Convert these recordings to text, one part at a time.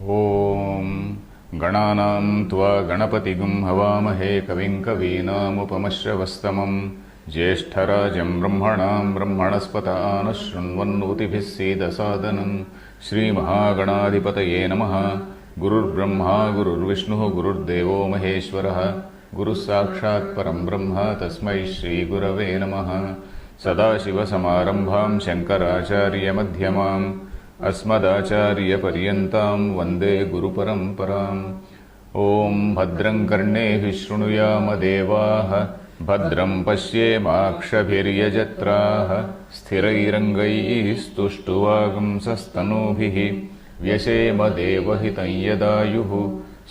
ॐ गणानां त्वा गणपतिगुं हवामहे कविं कवीनामुपमश्रवस्तमं ज्येष्ठराजं ब्रह्मणां ब्रह्मणस्पत आनशृण्वन्नोतिभिः सीदसादनं श्रीमहागणाधिपतये नमः। गुरुर्ब्रह्मा गुरुर्विष्णुः गुरुर्देवो महेश्वरः गुरुः साक्षात् परं ब्रह्म तस्मै श्रीगुरवे नमः। सदाशिवसमारम्भां शङ्कराचार्यमध्यमाम् अस्मदाचार्यपर्यन्तां वन्दे गुरुपरम्पराम्। ॐ भद्रं कर्णेभिः शृणुयाम देवाः भद्रं पश्येमाक्षभिर्यजत्राः स्थिरैरङ्गैः स्तुष्टुवागुंसस्तनूभिः व्यशेम देवहितं यदायुः।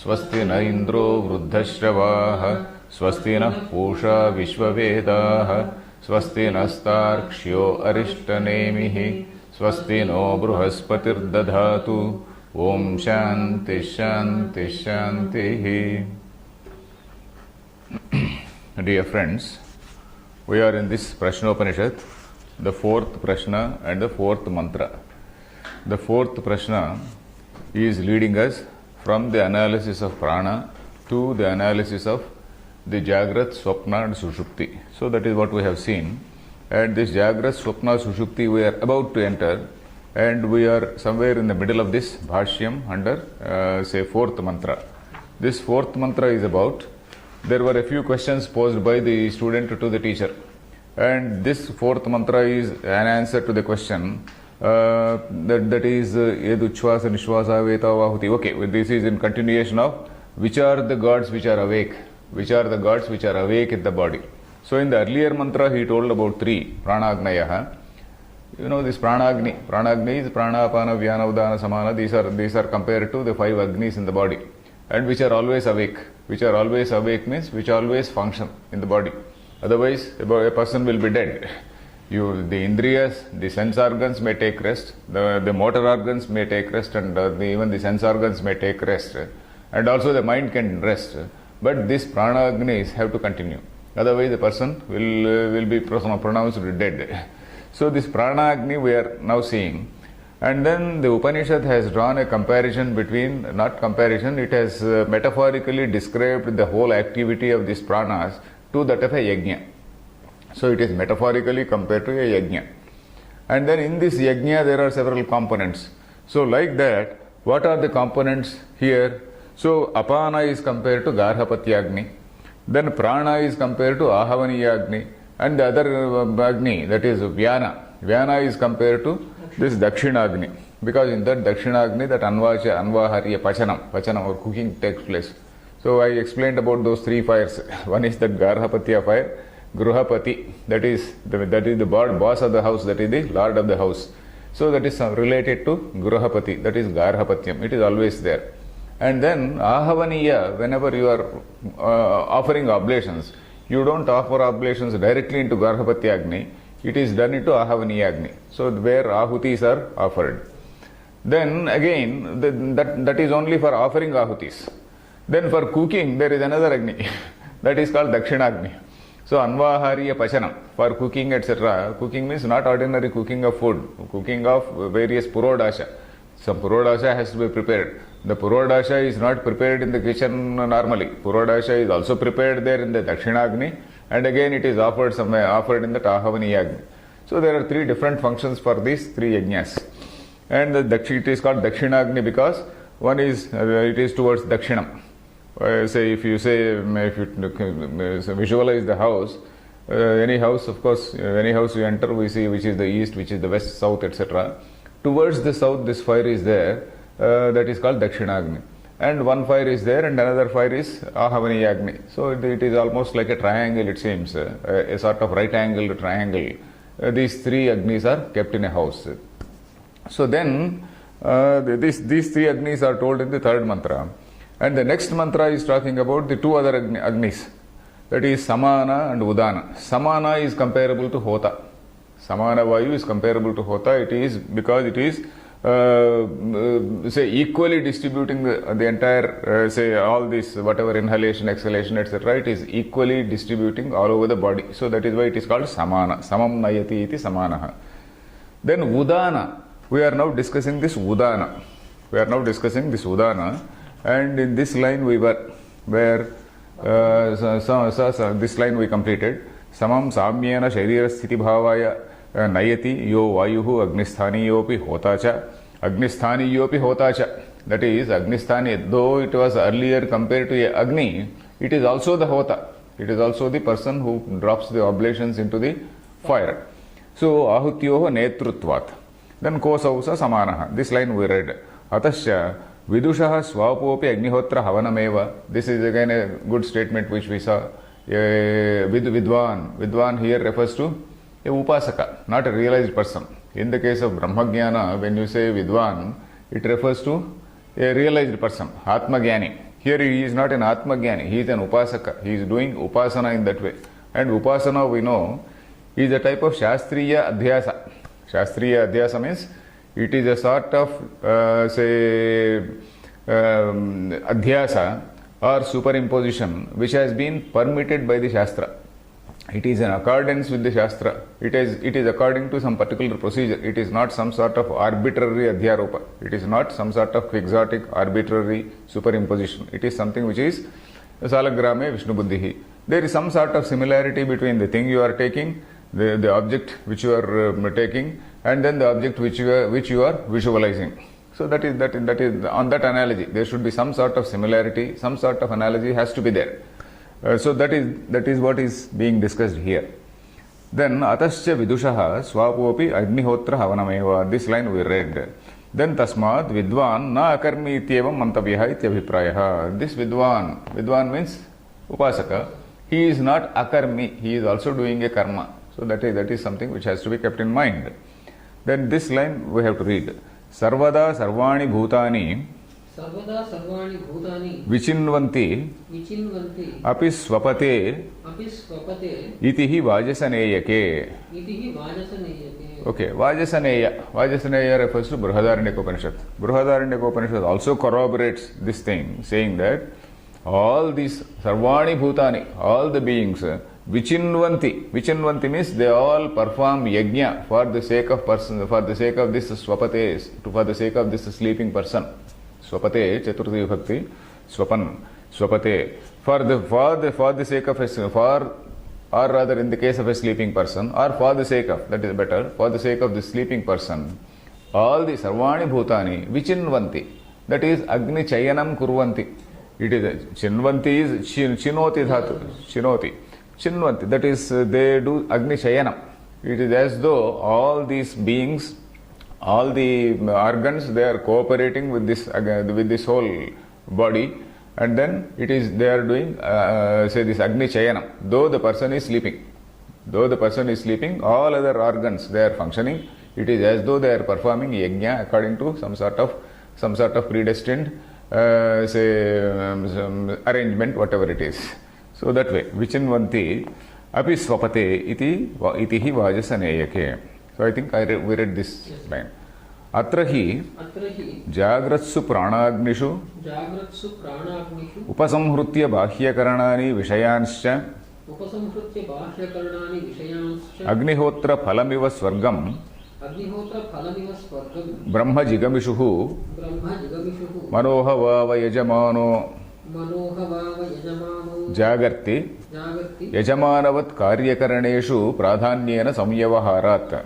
स्वस्ति न इन्द्रो वृद्धश्रवाः स्वस्ति नः पूषा विश्ववेदाः स्वस्ति नस्तार्क्ष्यो अरिष्टनेमिः स्वस्ति नो बृहस्पतिर्दधातु। ॐ शान्ति शान्ति शान्तिः। Dear friends, we are in this Prashnopanishad, the fourth Prashna and the fourth mantra. The fourth Prashna is leading us from the analysis of prana to the analysis of the Jagrat, Swapna and Sushupti. So that is what we have seen. And this Jagrat, Swapna, Sushupti we are about to enter, and we are somewhere in the middle of this Bhashyam under say fourth mantra. This fourth mantra is about, there were a few questions posed by the student to the teacher, and this fourth mantra is an answer to the question that is Yeduchvasa Nishvasa Veta Vahuti. Okay, this is in continuation of which are the gods which are awake, which are the gods which are awake in the body. So in the earlier mantra he told about three Pranagnayaha. You know this Pranagni. Pranagni is Prana, Apana, Vyana, Udana, Samana. These are compared to the five Agnis in the body, and which are always awake. Which are always awake means which always function in the body. Otherwise a person will be dead. The Indriyas, the sense organs may take rest, the motor organs may take rest, and even the sense organs may take rest, and also the mind can rest. But these Pranagnis have to continue. Otherwise the person will be pronounced dead. So this Prana-Agni we are now seeing. And then the Upanishad has drawn a comparison between, not comparison, it has metaphorically described the whole activity of these pranas to that of a yajna. So it is metaphorically compared to a yajna. And then in this yajna there are several components. So like that, what are the components here? So Apana is compared to Garhapatyagni. Then Prana is compared to Ahavaniyagni, and the other Agni, that is Vyana. Vyana is compared to this Dakshinagni, because in that Dakshinagni that Anvaharya Pachanam or cooking takes place. So I explained about those three fires. One is that Garhapatya fire, Gruhapati, that is the boss of the house, that is the lord of the house. So that is related to Gruhapati, that is Garhapatyam, it is always there. And then Ahavaniya, whenever you are offering oblations, you don't offer oblations directly into Garhapatya Agni, it is done into Ahavaniya Agni. So where Ahutis are offered. Then again, that is only for offering Ahutis. Then for cooking, there is another Agni, that is called Dakshinagni. So Anvahariya Pachanam, for cooking etc. Cooking means not ordinary cooking of food, cooking of various Purodasha. Some Purodasha has to be prepared. The Purodasha is not prepared in the kitchen normally. Purodasha is also prepared there in the Dakshinagni, and again it is offered somewhere, offered in the Ahavaniyagni. So there are three different functions for these three yajnas. And it is called Dakshinagni because one is, it is towards Dakshinam. If you visualize the house, any house, of course, any house you enter, we see which is the east, which is the west, south, etc. Towards the south, this fire is there, that is called Dakshinagni. And one fire is there, and another fire is Ahavaniyagni. So it is almost like a triangle, it seems, a sort of right angled triangle. These three Agnis are kept in a house. So then, these three Agnis are told in the third mantra. And the next mantra is talking about the two other Agnis, that is Samana and Udana. Samana is comparable to Hota. Samana Vayu is comparable to Hota. It is because it is equally distributing the entire, all this, whatever inhalation, exhalation, etc. It is equally distributing all over the body. So that is why it is called Samana. Samam Nayati iti Samanaha. Then Udana. We are now discussing this Udana. We are now discussing this Udana, and in this line we were, where this line we completed. Samam samyena sharira sthiti bhavaya nayati yo vayuhu agnisthaniyopi hotacha. Agnisthaniyopi hotacha. That is, Agnisthani, though it was earlier compared to a Agni, it is also the Hota. It is also the person who drops the oblations into the fire. So, ahutyoho netrutvat. Then kosausa samanaha. This line we read. Atasya vidushaha swapopi agnihotra havanameva. This is again a good statement which we saw. Vidwan. Vidwan here refers to a upasaka, not a realized person. In the case of Brahmagyana, when you say Vidwan, it refers to a realized person, Atmagyani. Here he is not an Atmagyani, he is an Upasaka. He is doing Upasana in that way. And Upasana, we know, is a type of Shastriya Adhyasa. Shastriya Adhyasa means it is a sort of, Adhyasa or superimposition which has been permitted by the Shastra. It is in accordance with the Shastra. It is according to some particular procedure. It is not some sort of arbitrary adhyaropa. It is not some sort of quixotic, arbitrary superimposition. It is something which is salagrame Vishnu buddhihi. There is some sort of similarity between the thing you are taking, the object which you are taking, and then the object which you are visualizing. So that is on that analogy. There should be some sort of similarity, some sort of analogy has to be there. So that is what is being discussed here. Then atasya vidushaha swapopi agnihotra havanameva. This line we read. Then tasmad vidwan na akarmi ityevam mantavyaha ityabhiprayaha. This vidwan means upasaka. He is not akarmi. He is also doing a karma. So that is something which has to be kept in mind. Then this line we have to read. Sarvada sarvani bhutani विचिन्वन्ति अपि स्वपते इति हि वाजसनेयके. Okay, Vajasaneya refers to Brihadaranyaka. Brihadaranyaka also corroborates this thing, saying that all these Sarvani Bhutani, all the beings, Vichinvanti means they all perform yajna for the sake of person, for the sake of this Swapate, for the sake of this sleeping person. Swapate, Chaturthi Vibhakti, Swapan, Swapate. For the sake of or rather in the case of a sleeping person, or for the sake of, that is better, for the sake of the sleeping person, all the Sarvani Bhutani, Vichinvanti, that is Agni Chayanam Kurvanti. It is, Chinvanti is Chinoti Dhatu, Chinvanti, that is, they do Agni Chayanam. It is as though all these beings, all the organs, they are cooperating with this whole body, and then they are doing this Agni Chayanam. Though the person is sleeping, all other organs, they are functioning. It is as though they are performing yajna according to some sort of predestined arrangement, whatever it is. So that way, Vichinvanti api swapate iti hi vajasaneyake. So I think we read this line. Atrahi jagratsu pranagnishu upasamhrutya bahyakaranani vishayanscha agnihotra phalamiva swargam brahma jigamishuhu manohavava yajamano jagarti yajamanavat karyakaraneshu pradhanyena samyavaharat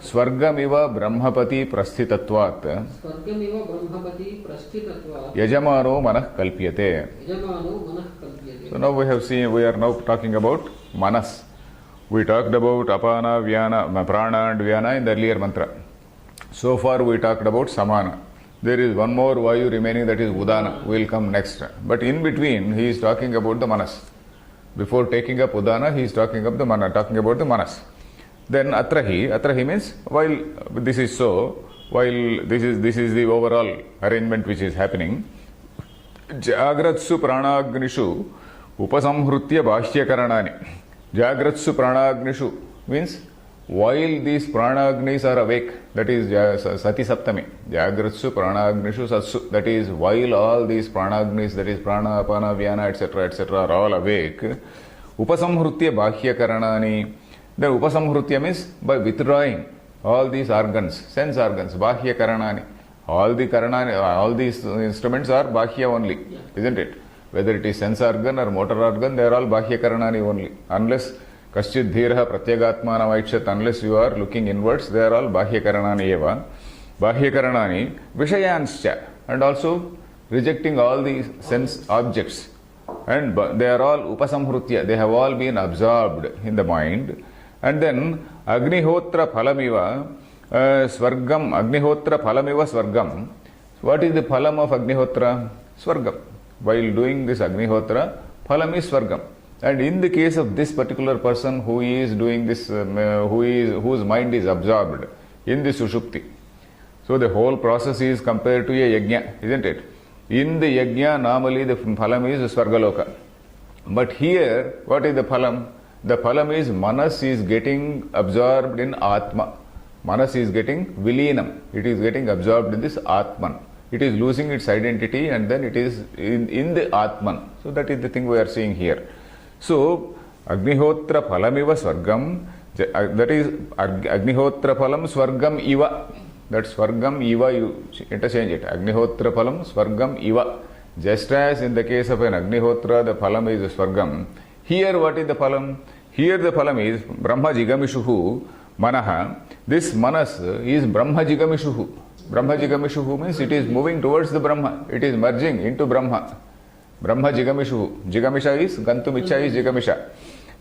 Swargamiva Brahmapati Prasthitatvat Yajamano Manah Kalpyate. So now we are now talking about Manas. We talked about Apana, Vyana, Prana and Vyana in the earlier mantra. So far we talked about Samana. There is one more Vayu remaining, that is Udana, will come next. But in between he is talking about the Manas. Before taking up Udana, he is talking about the Manas. Then Atrahi means, while this is so, while this is the overall arrangement which is happening, Jagratsu Pranagnishu Upasamhrutya Bhashyakaranani. Jagratsu Pranagnishu means, while these Pranagnis are awake, that is Sati Saptami. Jagratsu Pranagnishu Satsu, that is, while all these Pranagnis, that is Prana, Apana, Vyana, etc. are all awake, Upasamhrutya Bhashyakaranani. Then Upasamhrutya means by withdrawing all these organs, sense organs, bahya karanani. All these instruments are bahya only, isn't it? Whether it is sense organ or motor organ, they are all bahya karanani only. Unless kaschid dhiraha pratyagatmana vaichat, unless you are looking inwards, they are all bahya karanani eva. Bahya karanani vishayanscha, and also rejecting all these sense objects. And they are all upasamhrutya, they have all been absorbed in the mind. And then agnihotra phalamiva swargam, agnihotra phalamiva swargam. What is the phalam of agnihotra? Swargam. While doing this agnihotra, phalam is swargam. And in the case of this particular person who is doing this, whose mind is absorbed in the sushupti, so the whole process is compared to a yajna, isn't it? In the yajna, normally the phalam is swargaloka. But here, what is the phalam? The phalam is manas is getting absorbed in atma. Manas is getting vilinam. It is getting absorbed in this atman. It is losing its identity and then it is in the atman. So that is the thing we are seeing here. So, agnihotra phalamiva swargam, that is agnihotra phalam swargam iva. That swargam iva, you interchange it. Agnihotra phalam swargam iva. Just as in the case of an agnihotra, the phalam is swargam. Here what is the phalam? Here the phalam is Brahma jigamishuhu manaha. This manas is Brahma jigamishuhu. Brahma jigamishuhu means it is moving towards the Brahma. It is merging into Brahma. Brahma jigamishuhu. Jigamisha is Gantumicha is jigamisha.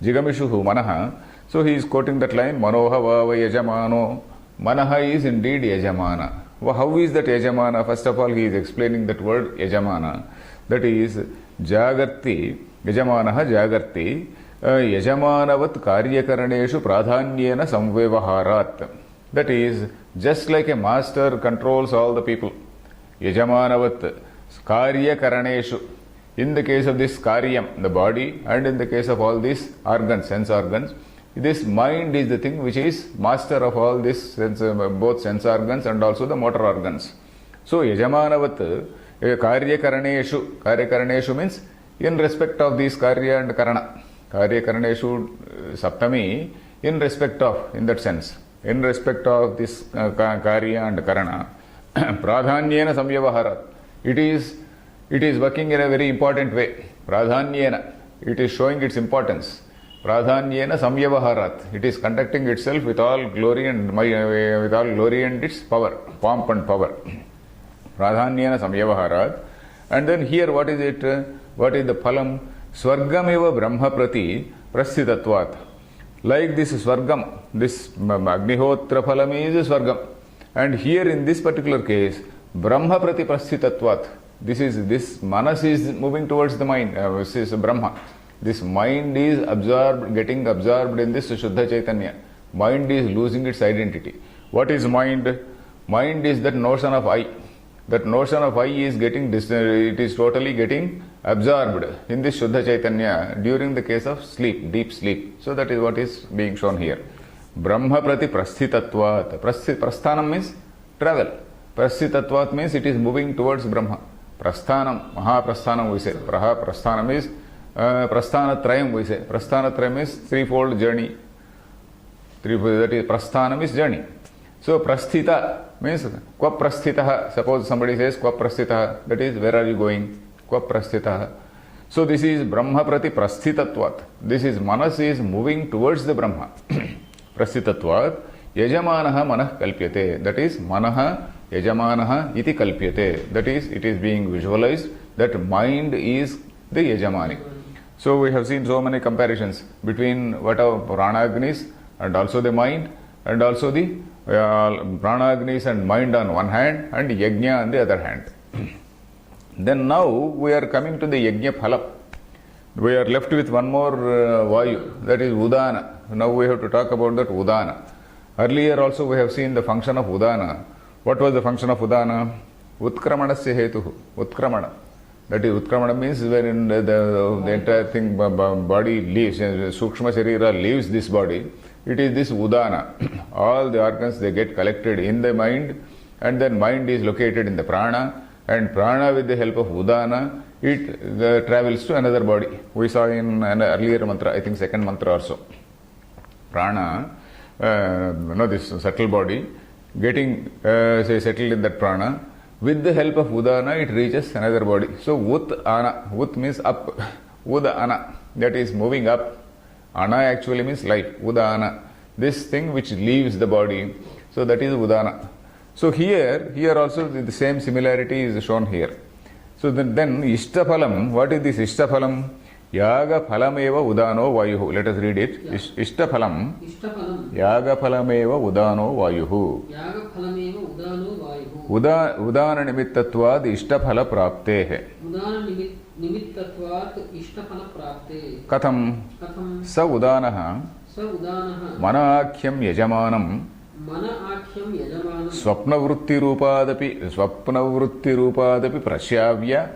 Jigamishuhu manaha. So he is quoting that line, Manoha vava yajamano. Manaha is indeed yajamana. Well, how is that yajamana? First of all, he is explaining that word yajamana. That is jagarti, yajamanaha jagarti, yajamanavat karyakaraneshu pradhanyena samvevaharat. That is, just like a master controls all the people. Yajamanavat karyakaraneshu. In the case of this karyam, the body, and in the case of all these organs, sense organs, this mind is the thing which is master of all this, both sense organs and also the motor organs. So, yajamanavat karyakaraneshu. Karyakaraneshu means in respect of these karya and karana. Karyakaraneshu saptami, in respect of, in that sense. In respect of this karya and karana. Pradhanyena samyavaharat. It is working in a very important way. Pradhanyena. It is showing its importance. Pradhanyena samyavaharat. It is conducting itself with all glory and its power, pomp and power. Pradhanyena samyavaharat. And then here what is it? What is the phalam? Swargamiva brahma prati prasthitatvat. Like this swargam, this agnihotra phalam is swargam. And here in this particular case, brahma prati prasthitatvat. This manas is moving towards the mind, this is Brahma. This mind is getting absorbed in this Shuddha Chaitanya. Mind is losing its identity. What is mind? Mind is that notion of I. That notion of I is it is totally getting absorbed in this Shuddha Chaitanya during the case of sleep, deep sleep. So that is what is being shown here. Brahma prati prasthitatvat. Prasthanam means travel. Prasthitatvat means it is moving towards Brahma. Prasthanam, Mahaprasthanam we say. Prasthanam is Prasthanatrayam we say. Prasthanatrayam is threefold journey. That is Prasthanam is journey. So Prasthita means Kwa Prasthitaha. Suppose somebody says Kwa Prasthitaha. That is where are you going? Kwa Prasthitaha. So this is Brahma prati prasthitatvat. This is Manas is moving towards the Brahma. Prasthitatvat. Yajamanaha manah kalpyate. That is Manaha Yajamanaha iti kalpyate. That is, it is being visualized that mind is the Yajamani. So we have seen so many comparisons between what are Pranagnis and also the mind and also the Pranagnis and mind on one hand and Yajna on the other hand. Then now we are coming to the Yajna Phala. We are left with one more Vayu, that is Udana. Now we have to talk about that Udana. Earlier also we have seen the function of Udana. What was the function of Udana? Utkramanasya hetuhu. Utkramana. That is, Utkramana means when the entire thing, body leaves, Sukshma Sharira leaves this body, it is this Udana. All the organs, they get collected in the mind, and then mind is located in the prana, and prana with the help of Udana, it travels to another body. We saw in an earlier mantra, I think second mantra also. Prana this subtle body, getting say settled in that prana. With the help of udana, it reaches another body. So ut-ana, ut means up, udana, that is moving up. Ana actually means life, udana, this thing which leaves the body. So that is udana. So here also the same similarity is shown here. So then ishtaphalam, what is this ishtaphalam? Yaga phalameva udano vayuhu. Let us read it. Ishtaphalam. Yaga phalameva udano vayuhu. Yaga phalameva udano vayuhu. Udana nimittatvad ishtaphala praptehe. Udana nimittatvad ishtaphala praptehe. Katham. Sa udanaha. Manakhyam yajamanam. Swapnavrutti rupadapi prashyavya.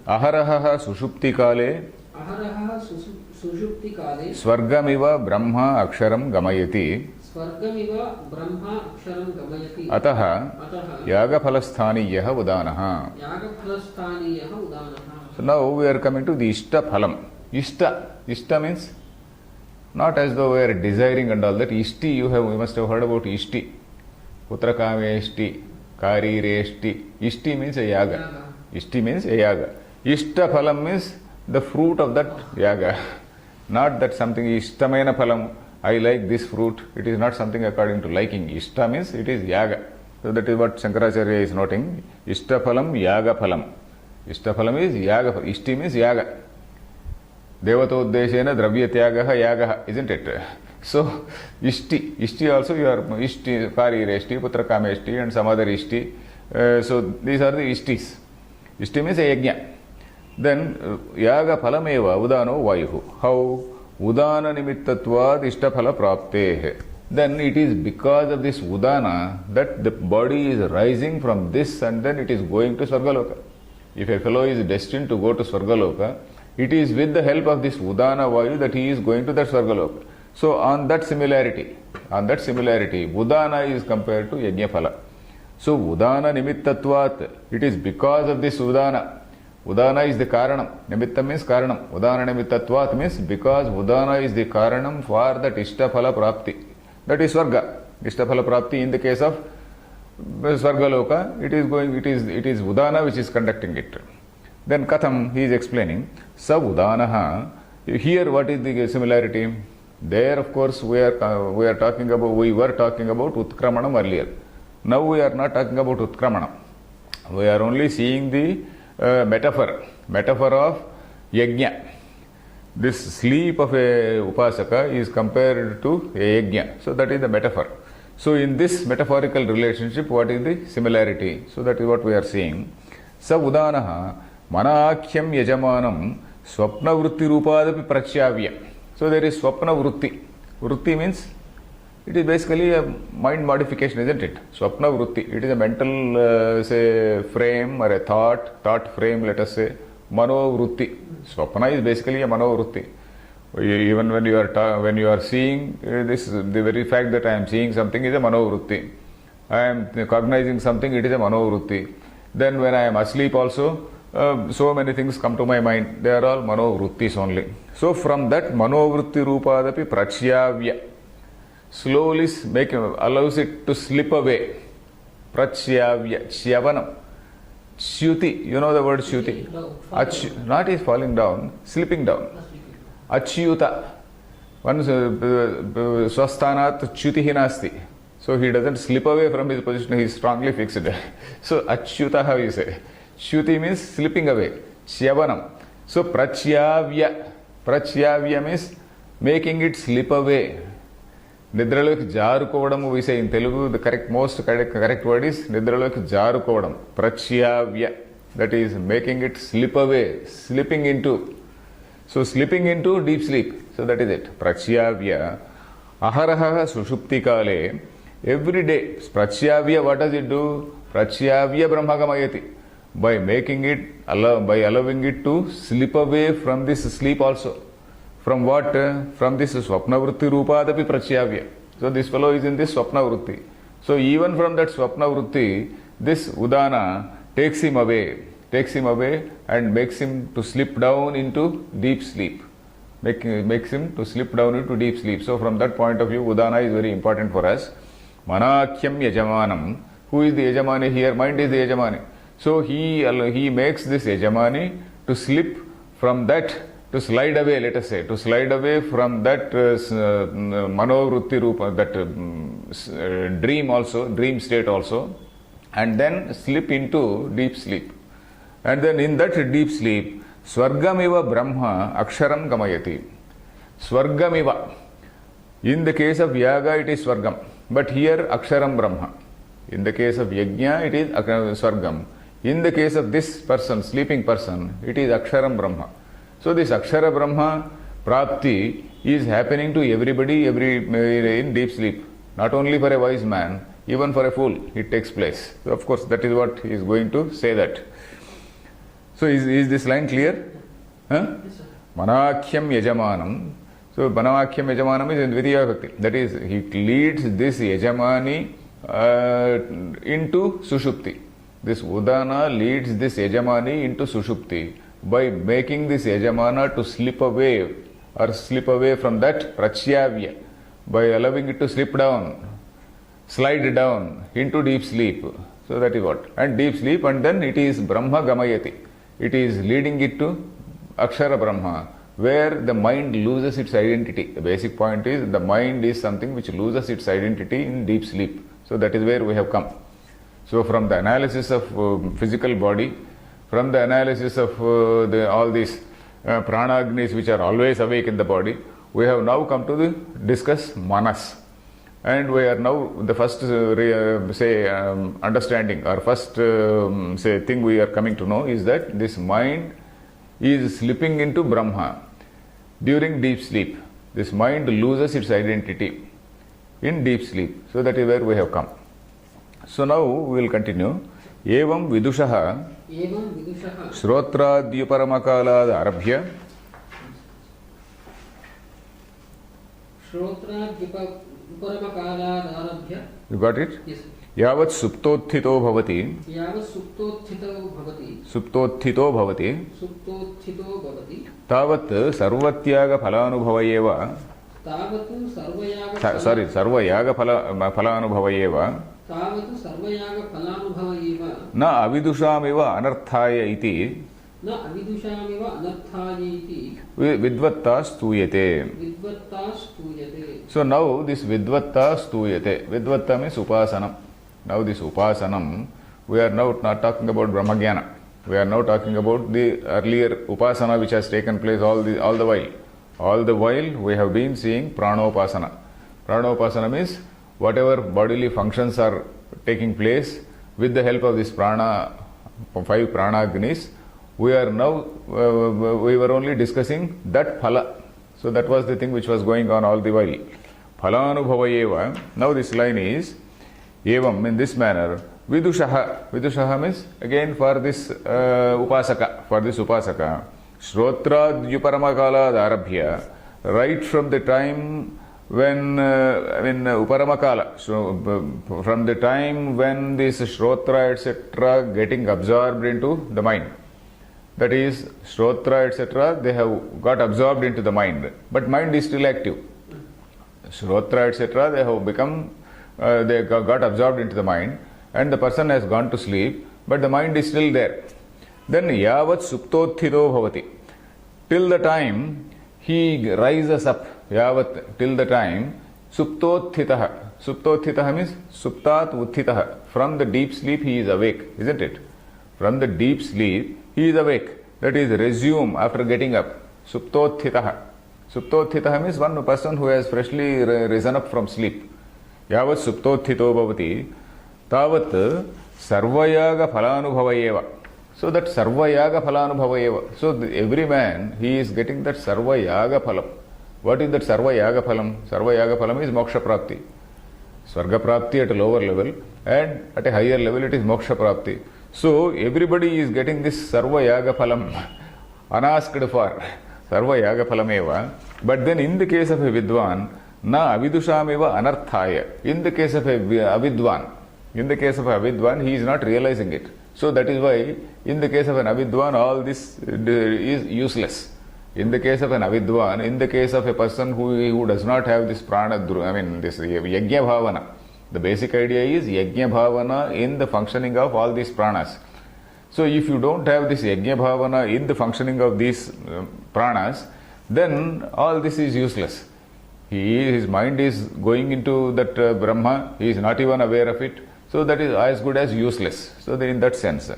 Aharaha sushupti kale. Swargamiva brahma aksharam gamayati. Ataha yagaphalasthaniyaha udanaha. So now we are coming to the ishtaphalam. Ishta means not as though we are desiring and all that. Ishti, you must have heard about ishti. Putrakame ishti, kari reshti. Ishti means a yaga. Ishti means a yaga. Ishta phalam means the fruit of that yaga. Not that something ishtamena phalam, I like this fruit. It is not something according to liking. Ishta means it is yaga. So that is what Shankaracharya is noting. Ishta phalam, yaga phalam. Ishta phalam is yaga. Ishti means yaga. Devatodeshena dravyatyaga yaga, isn't it? So, ishti also you are ishti, kari reshti, putrakame ishti and some other ishti. So, these are the ishtis. Ishti means a yajna. Then, yaga phalameva udano vayuhu. How? Udana nimittatvad ishtaphala praptehe. Then it is because of this udana that the body is rising from this and then it is going to Swargaloka. If a fellow is destined to go to Swargaloka, it is with the help of this udana vayu that he is going to that Swargaloka. So on that similarity, udana is compared to yajna phala. So udana nimittatvat, it is because of this udana. Udana is the karanam. Nimittam means karanam. Udana nimittatvat means because udana is the karanam for that ishtaphala prapti. That is Swarga. Ishtaphala prapti in the case of Swargaloka, it is udana which is conducting it. Then Katham, he is explaining, Sa udanaha. Here what is the similarity? There of course we were talking about Utkramanam earlier. Now we are not talking about Utkramanam. We are only seeing the metaphor of yajna. This sleep of a upasaka is compared to a yajna. So that is the metaphor. So in this metaphorical relationship, what is the similarity? So that is what we are seeing. Sa udanaha manakhyam yajamanam swapna vrutti rupadapi prachyavya. So there is swapna vrutti. Vrutti means it is basically a mind modification, isn't it? Swapna vrutti. It is a mental say frame or a thought frame, let us say. Mano vrutti. Swapna is basically a mano vrutti. Even when you are seeing this, the very fact that I am seeing something is a mano vrutti. I am cognizing something, it is a mano vrutti. Then when I am asleep also, so many things come to my mind. They are all mano vruttis only. So from that mano vrutti rupadapi prachyavya, slowly allows it to slip away. Prachyavya, chyavanam. Shyuti, you know the word shyuti? Not is falling down, slipping down. Achyuta. One swasthanat chyutihi nasti. So he doesn't slip away from his position, he is strongly fixed. So achyuta, how you say? Shyuti means slipping away. Chyavanam. So prachyavya. Prachyavya means making it slip away. Nidraloki jarukovadam, we say in Telugu, the correct word is Nidraloki jarukovadam. Prachyavya. That is making it slip away, slipping into. So slipping into deep sleep. So that is it. Prachyavya. Aharaha sushupti kale. Every day. Prachyavya, what does it do? Prachyavya brahmagamayati. By making it, by allowing it to slip away from this sleep also. From what? From this swapna vrutti rupadapi prachyavya. So this fellow is in this swapna vrutti. So even from that swapna vrutti, this udana takes him away and makes him to slip down into deep sleep. makes him to slip down into deep sleep. So from that point of view, Udana is very important for us. Manakhyam Yajamanam. Who is the Yajamani here? Mind is the Yajamani. So he makes this Yajamani to slip from that, to slide away, let us say, to slide away from that manovrutti rupa, that dream state also, and then slip into deep sleep. And then in that deep sleep, Swargamiva Brahma Aksharam Gamayati. Swargamiva. In the case of Yaga, it is Swargam. But here, Aksharam Brahma. In the case of Yajna, it is Swargam. In the case of this person, sleeping person, it is Aksharam Brahma. So this Akshara Brahma Prapti is happening to everybody in deep sleep. Not only for a wise man, even for a fool, it takes place. So of course, that is what he is going to say that. So is this line clear? Huh? Yes, sir. Manakhyam Yajamanam. So Manakhyam Yajamanam is in Dvitiya Bhakti. That is, he leads this Yajamani into Sushupti. This Udana leads this Yajamani into Sushupti by making this Yajamana to slip away from that Prachyavya, by allowing it to slip down, slide down into deep sleep. So that is what. And deep sleep, and then it is Brahma Gamayati. It is leading it to Akshara Brahma, where the mind loses its identity. The basic point is the mind is something which loses its identity in deep sleep. So that is where we have come. So from the analysis of physical body, from the analysis of all these pranagnis which are always awake in the body, we have now come to discuss manas. And we are now the first understanding, or first thing we are coming to know is that this mind is slipping into Brahma during deep sleep. This mind loses its identity in deep sleep. So that is where we have come. So now we will continue. Evam vidushaha Shrotradyuparamakalaad arabhya You got it? Yes, sir. Yavat suptothito bhavati यावत् सुप्तोत्थितो भवति Suptothito bhavati सुप्तोत्थितो भवति Tavat sarvatyaga phalanubhava eva तावत् सर्वयाग sarvayaga phalanubhava eva तावत् सर्वयाग फलानुभव एव na avidushamiva anarthaya iti न अविदुषामिव अनर्थाय इति vidvatta stuyate. विद्वत्ता स्तूयते. So now this vidvatta stuyate. Vidvatta means upasanam. Now this upasanam, we are now not talking about Brahmagyana. We are now talking about the earlier upasana which has taken place all the while. All the while we have been seeing pranopasana. Pranopasana means whatever bodily functions are taking place with the help of this prana, 5 pranagnis, we are now, we were only discussing that phala. So that was the thing which was going on all the while. Phalanubhava eva. Now this line is, evam, in this manner, vidushaha. Vidushaha means, again for this upasaka, Shrotradyuparamakala arabhya, right from the time when, Uparamakala, so from the time when this Shrotra etc. getting absorbed into the mind. That is, Shrotra etc. they have got absorbed into the mind, but mind is still active. Shrotra etc. they have become, they got absorbed into the mind, and the person has gone to sleep, but the mind is still there. Then yavat suptothito bhavati. Till the time he rises up, yavat, till the time suptothitaha. Suptothitaha means suptat uthitaha. From the deep sleep he is awake, isn't it? From the deep sleep he is awake. That is, resume after getting up. Suptothitaha. Suptothitaha means one person who has freshly risen up from sleep. Yavat suptothito bhavati tavat sarvayaga phalanubhava eva. So that sarvayaga phalanubhava eva. So every man, he is getting that sarvayaga phalam. What is that sarvayaga phalam? Sarvayaga phalam is moksha prapti. Swarga prapti at a lower level, and at a higher level it is moksha prapti. So everybody is getting this sarva yaga phalam unasked for. Sarva yaga phalam eva. But then in the case of a vidwan, na avidushamiva anarthaya. In the case of a avidwan, he is not realizing it. So that is why in the case of an avidwan all this is useless. In the case of an avidwan, in the case of a person who does not have this prana, this yajna bhavana, the basic idea is yajna bhavana in the functioning of all these pranas. So if you don't have this yajna bhavana in the functioning of these pranas, then all this is useless. His mind is going into that Brahma, he is not even aware of it, so that is as good as useless. So then in that sense,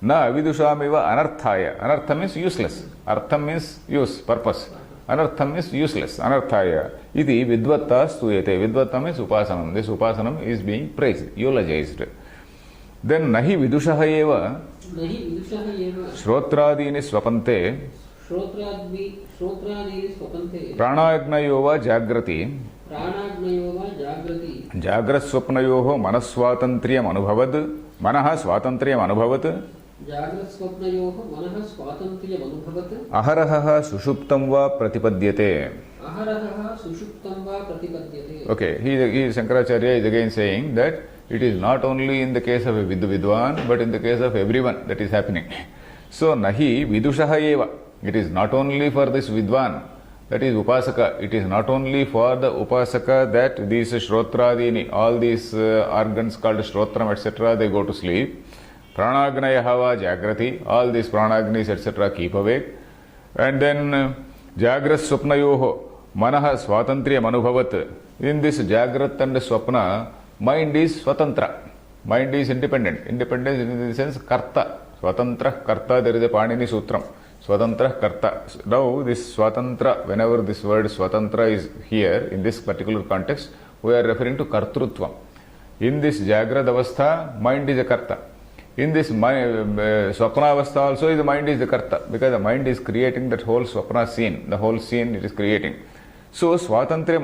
na avidushamiva anarthaya. Anartha means useless. Artham means use, purpose. Anartham means useless. Anarthaya. Iti vidvatta stuyate. Vidvatta means upasanam. This upasanam is being praised, eulogized. Then nahi vidushaha eva नहि विदुषः एव श्रोत्रादीनि स्वपन्ते श्रोत्रादीनि स्वपन्ते प्राणाग्नयो वा जाग्रति प्राणाग्नयो वा जाग्रति जाग्रत्स्वप्नयोः मनस्वातन्त्र्यम् अनुभवत् मनः स्वातन्त्र्यम् अनुभवत् जाग्रत्स्वप्नयोः मनः स्वातन्त्र्यम् अनुभवत् अहरहः सुषुप्तं वा प्रतिपद्यते अहरहः सुषुप्तं वा प्रतिपद्यते. Okay, he Shankaracharya is again saying that it is not only in the case of a vidwan, but in the case of everyone that is happening. So nahi vidushaha eva. It is not only for this vidwan, that is upasaka. It is not only for the upasaka that these shrotradini, all these organs called shrotram, etc., they go to sleep. Pranagnaya va jagrati, all these pranagnis, etc., keep awake. And then jagrat swapnayoho manaha swatantriyam anubhavat. In this jagrat and swapna, mind is swatantra. Mind is independent. Independence in the sense karta. Swatantra karta, there is a Panini Sutram. Swatantra karta. Now this swatantra, whenever this word swatantra is here, in this particular context, we are referring to kartrutvam. In this jagrad avastha, mind is a karta. In this swapna avastha also, the mind is the karta, because the mind is creating that whole swapna scene, the whole scene it is creating. So swatantriyam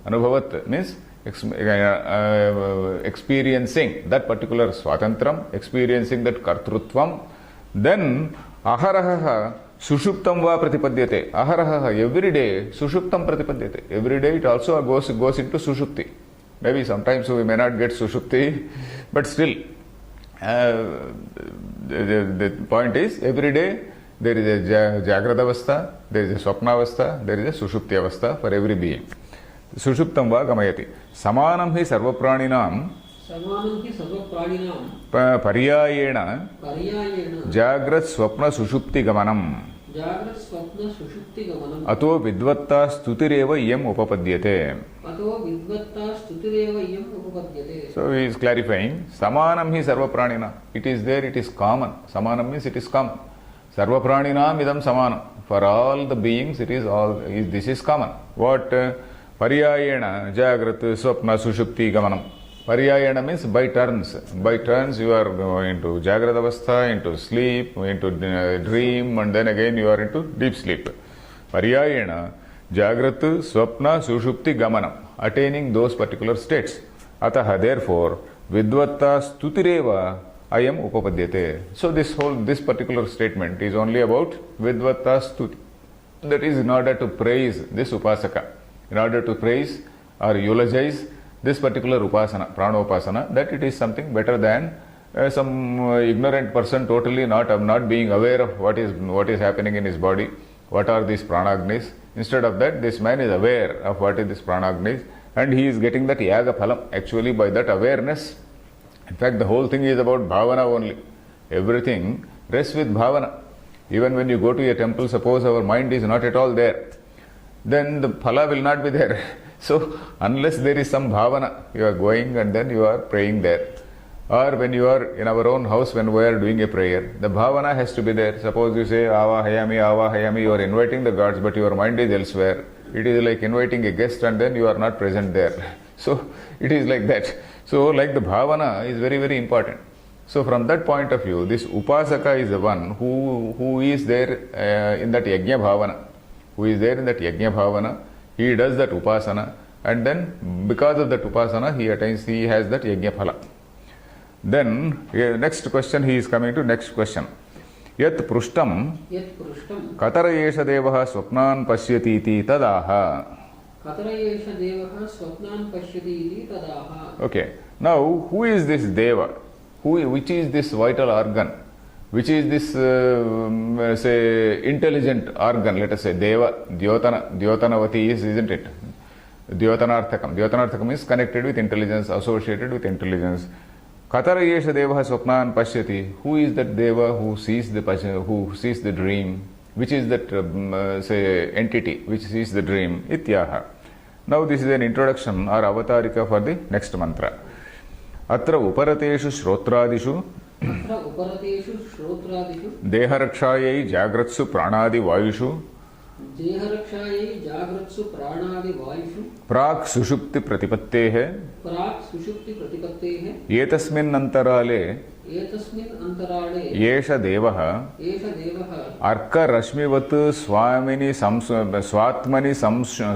anubhavat means experiencing that particular swatantram, experiencing that kartrutvam. Then aharaha sushuptam va pratipadyate. Aharaha, every day sushuptam pratipadyate. Every day it also goes into sushupti. Maybe sometimes we may not get sushupti, but still the point is every day there is a jagrada avastha, there is a swapna avastha, there is a sushupti avastha for every being. Sushuptam va gamayati. Samanam hi sarvapraninaam paryayena jagrat swapna sushupti gamanam ato vidvatta stutireva iyam upapadyate. So he is clarifying, samanam hi sarvapranina. It is there, it is common. Samanam means it is common. Sarvapraninaam idam samanam. For all the beings, it is all. This is common. What? Paryayena, Jagrat, Swapna, Sushupti, Gamanam. Paryayena means by turns. By turns you are going into Jagrata Avastha, into sleep, into dream, and then again you are into deep sleep. Paryayena, Jagrat, Swapna, Sushupti, Gamanam. Attaining those particular states. Ataha, therefore, Vidvatta Stutireva ayam upapadyate. So this particular statement is only about Vidvatta Stuti. That is in order to praise this upasaka. In order to praise or eulogize this particular upasana, pranopasana, that it is something better than some ignorant person totally not being aware of what is happening in his body, what are these pranagnis. Instead of that, this man is aware of what is this pranagnis, and he is getting that yaga phalam actually by that awareness. In fact, the whole thing is about bhavana only. Everything rests with bhavana. Even when you go to a temple, suppose our mind is not at all there, then the phala will not be there. So, unless there is some bhavana, you are going and then you are praying there. Or when you are in our own house, when we are doing a prayer, the bhavana has to be there. Suppose you say, Avahayami, you are inviting the gods, but your mind is elsewhere. It is like inviting a guest and then you are not present there. So, it is like that. So, like the bhavana is very, very important. So, from that point of view, this upasaka is the one who is there in that yajna bhavana. Who is there in that yajna bhavana, he does that upasana, and then because of that upasana, he has that yajna phala. Then, next question, he is coming to next question. Yat prushtam katara yesha devaha swapnan pashyati iti tadaha. Okay, now who is this deva? Which is this vital organ which is this, say, intelligent organ, let us say, Deva, Dyotanavati is, isn't it? Dyotanarthakam is connected with intelligence, associated with intelligence. Katara yesha Deva Swapnan Pashyati. Who is that Deva who sees the dream? Which is that, say, entity which sees the dream? Ityaha. Now this is an introduction or avatarika for the next mantra. Atra uparateshu shrotradishu अत्र उपरतेषु श्रोत्रादिषु देहरक्षायै जाग्रत्सु प्राणादि वायुषु देहरक्षायै जाग्रत्सु प्राणादिवायुषु प्राक् सुषुप्ति प्रतिपत्तेः प्राक् सुषुप्ति प्रतिपत्तेः एतस्मिन् अन्तराले एतस्मिन् अन्तराळे एष देवः एष देवः अर्करश्मिवत् स्वात्मनि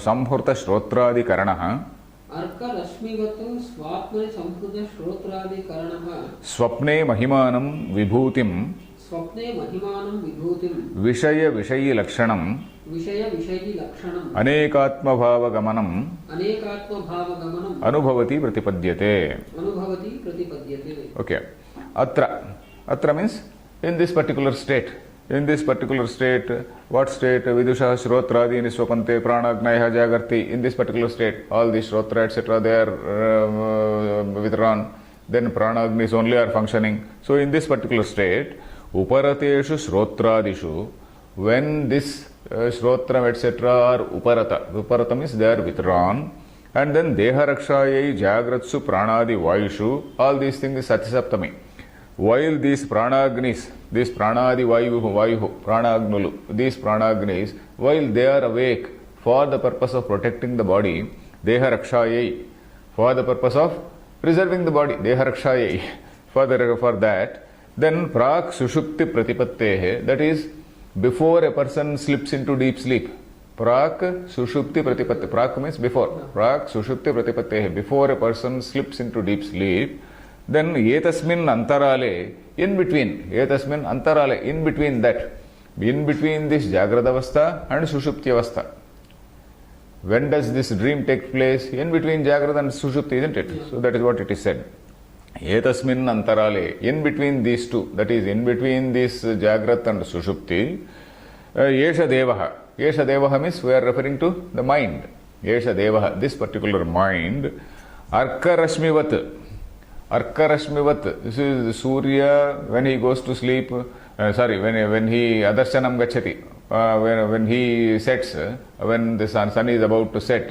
संहृतश्रोत्रादिकरणः अर्करश्मिवत् स्वात्मनि संहृतश्रोत्रादिकरणः स्वप्ने महिमानं विभूतिं स्वप्ने महिमानं विभूतिं विषयविषयिलक्षणं विषयविषयिलक्षणम् अनेकात्मभावगमनम् अनेकात्मभावगमनम् अनुभवति प्रतिपद्यते. अनुभवति प्रतिपद्यते. Okay. Atra means in this particular state. In this particular state, what state? Vidusha, Shrotradi, Niswapante, Pranagnaya, Jagarti. In this particular state, all these Shrotra, etc., they are withdrawn. Then Pranagnis only are functioning. So in this particular state, Uparateshu Shrotradishu, when this Shrotram, etc., are Uparata means they are withdrawn. And then Deharakshayai, Jagratsu, Pranadi, Vayushu, all these things is Satisaptami. While these pranagnis, these pranadi vayu, pranagnulu, these pranagnis, while they are awake for the purpose of protecting the body, deha rakshayai, for the purpose of preserving the body, deha rakshayai, for that, then prak sushupti pratipattehe, that is, before a person slips into deep sleep, prak sushupti pratipatte, prak means before, prak sushupti pratipattehe, before a person slips into deep sleep, then etasmin antarale, in between that, in between this jagradavastha and sushuptyavastha. When does this dream take place? In between jagrada and sushupti, isn't it? Yeah. So that is what it is said. Etasmin antarale, in between these two, that is in between this jagrat and sushupti, yesha devaha. Yesha devaha means we are referring to the mind. Yesha devaha, this particular mind, arkarashmivat. Arkarashmivat, this is Surya when he goes to sleep, when he adarshanam gachati, when he sets, when the sun is about to set,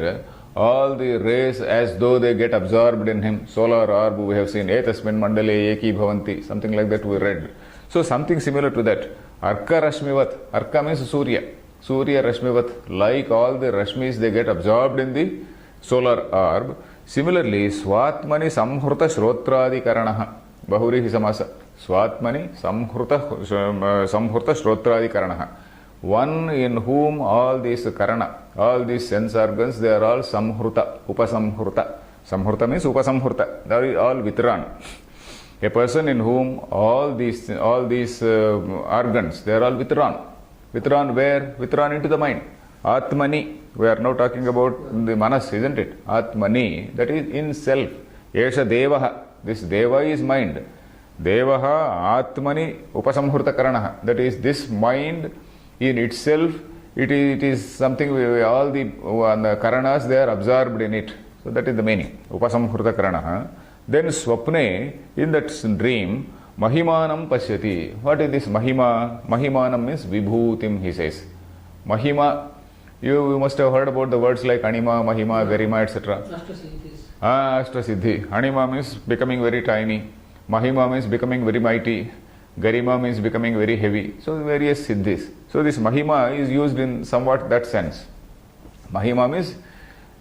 all the rays as though they get absorbed in him. Solar orb we have seen, etasmin mandale eki bhavanti, something like that we read. So something similar to that. Arkarashmivat, Arka means Surya. Surya Rashmivat, like all the Rashmis they get absorbed in the solar orb. Similarly, Swatmani Samhruta Shrotradi Karanaha, Bahurihi Samasa, Swatmani Samhruta Shrotradi Karanaha, one in whom all these Karana, all these sense organs, they are all Samhruta, Upasamhruta. Samhruta means Upasamhruta, they are all withdrawn. A person in whom all these organs, they are all withdrawn. Withdrawn where? Withdrawn into the mind. Atmani, we are now talking about the manas, isn't it? Atmani, that is in self. Yesha devaha, this deva is mind. Devaha atmani upasamhurta karanaha, that is this mind in itself, it is something, all the karanas, they are absorbed in it. So that is the meaning. Upasamhurta karanaha. Then swapne, in that dream, mahimanam pashyati. What is this mahima? Mahimanam means vibhutim, he says. Mahima, you must have heard about the words like Anima, Mahima, Garima, etc. Ashtasiddhi. Anima means becoming very tiny. Mahima means becoming very mighty. Garima means becoming very heavy. So various siddhis. So this Mahima is used in somewhat that sense. Mahima means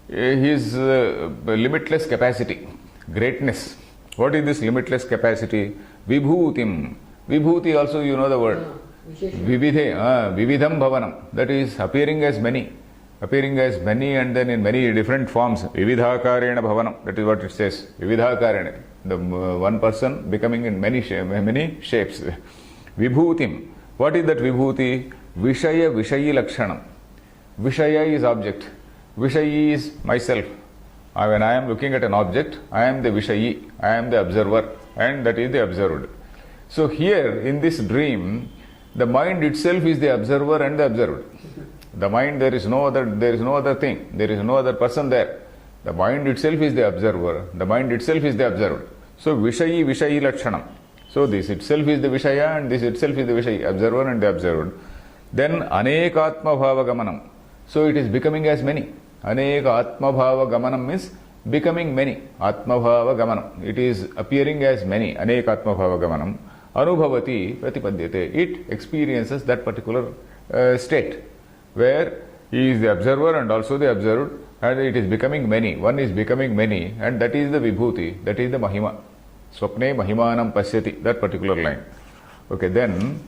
his limitless capacity, greatness. What is this limitless capacity? Vibhutim. Vibhuti also you know the word. Vividham bhavanam, that is appearing as many and then in many different forms. Vividhakarena bhavanam, that is what it says. Vividhakarena, the one person becoming in many shapes. Vibhutim, what is that vibhuti? Vishaya vishayi lakshanam. Vishaya is object, vishayi is myself. When I am looking at an object, I am the vishayi, I am the observer, and that is the observed. So here in this dream, the mind itself is the observer and the observed. The mind, there is no other thing, there is no other person there. The mind itself is the observer, the mind itself is the observed. So Vishayi Lakshanam. So this itself is the Vishaya and this itself is the Vishayi, observer and the observed. Then Anekatma Bhava Gamanam. So it is becoming as many. Anekatma Bhava Gamanam means becoming many. Atma Bhava Gamanam. It is appearing as many. Anekatma Bhava Gamanam. Anubhavati Pratipadyate. It experiences that particular state where he is the observer and also the observed, and it is becoming many. One is becoming many, and that is the Vibhuti, that is the Mahima. Swapne Mahimanam Pasyati, that particular line. Okay, then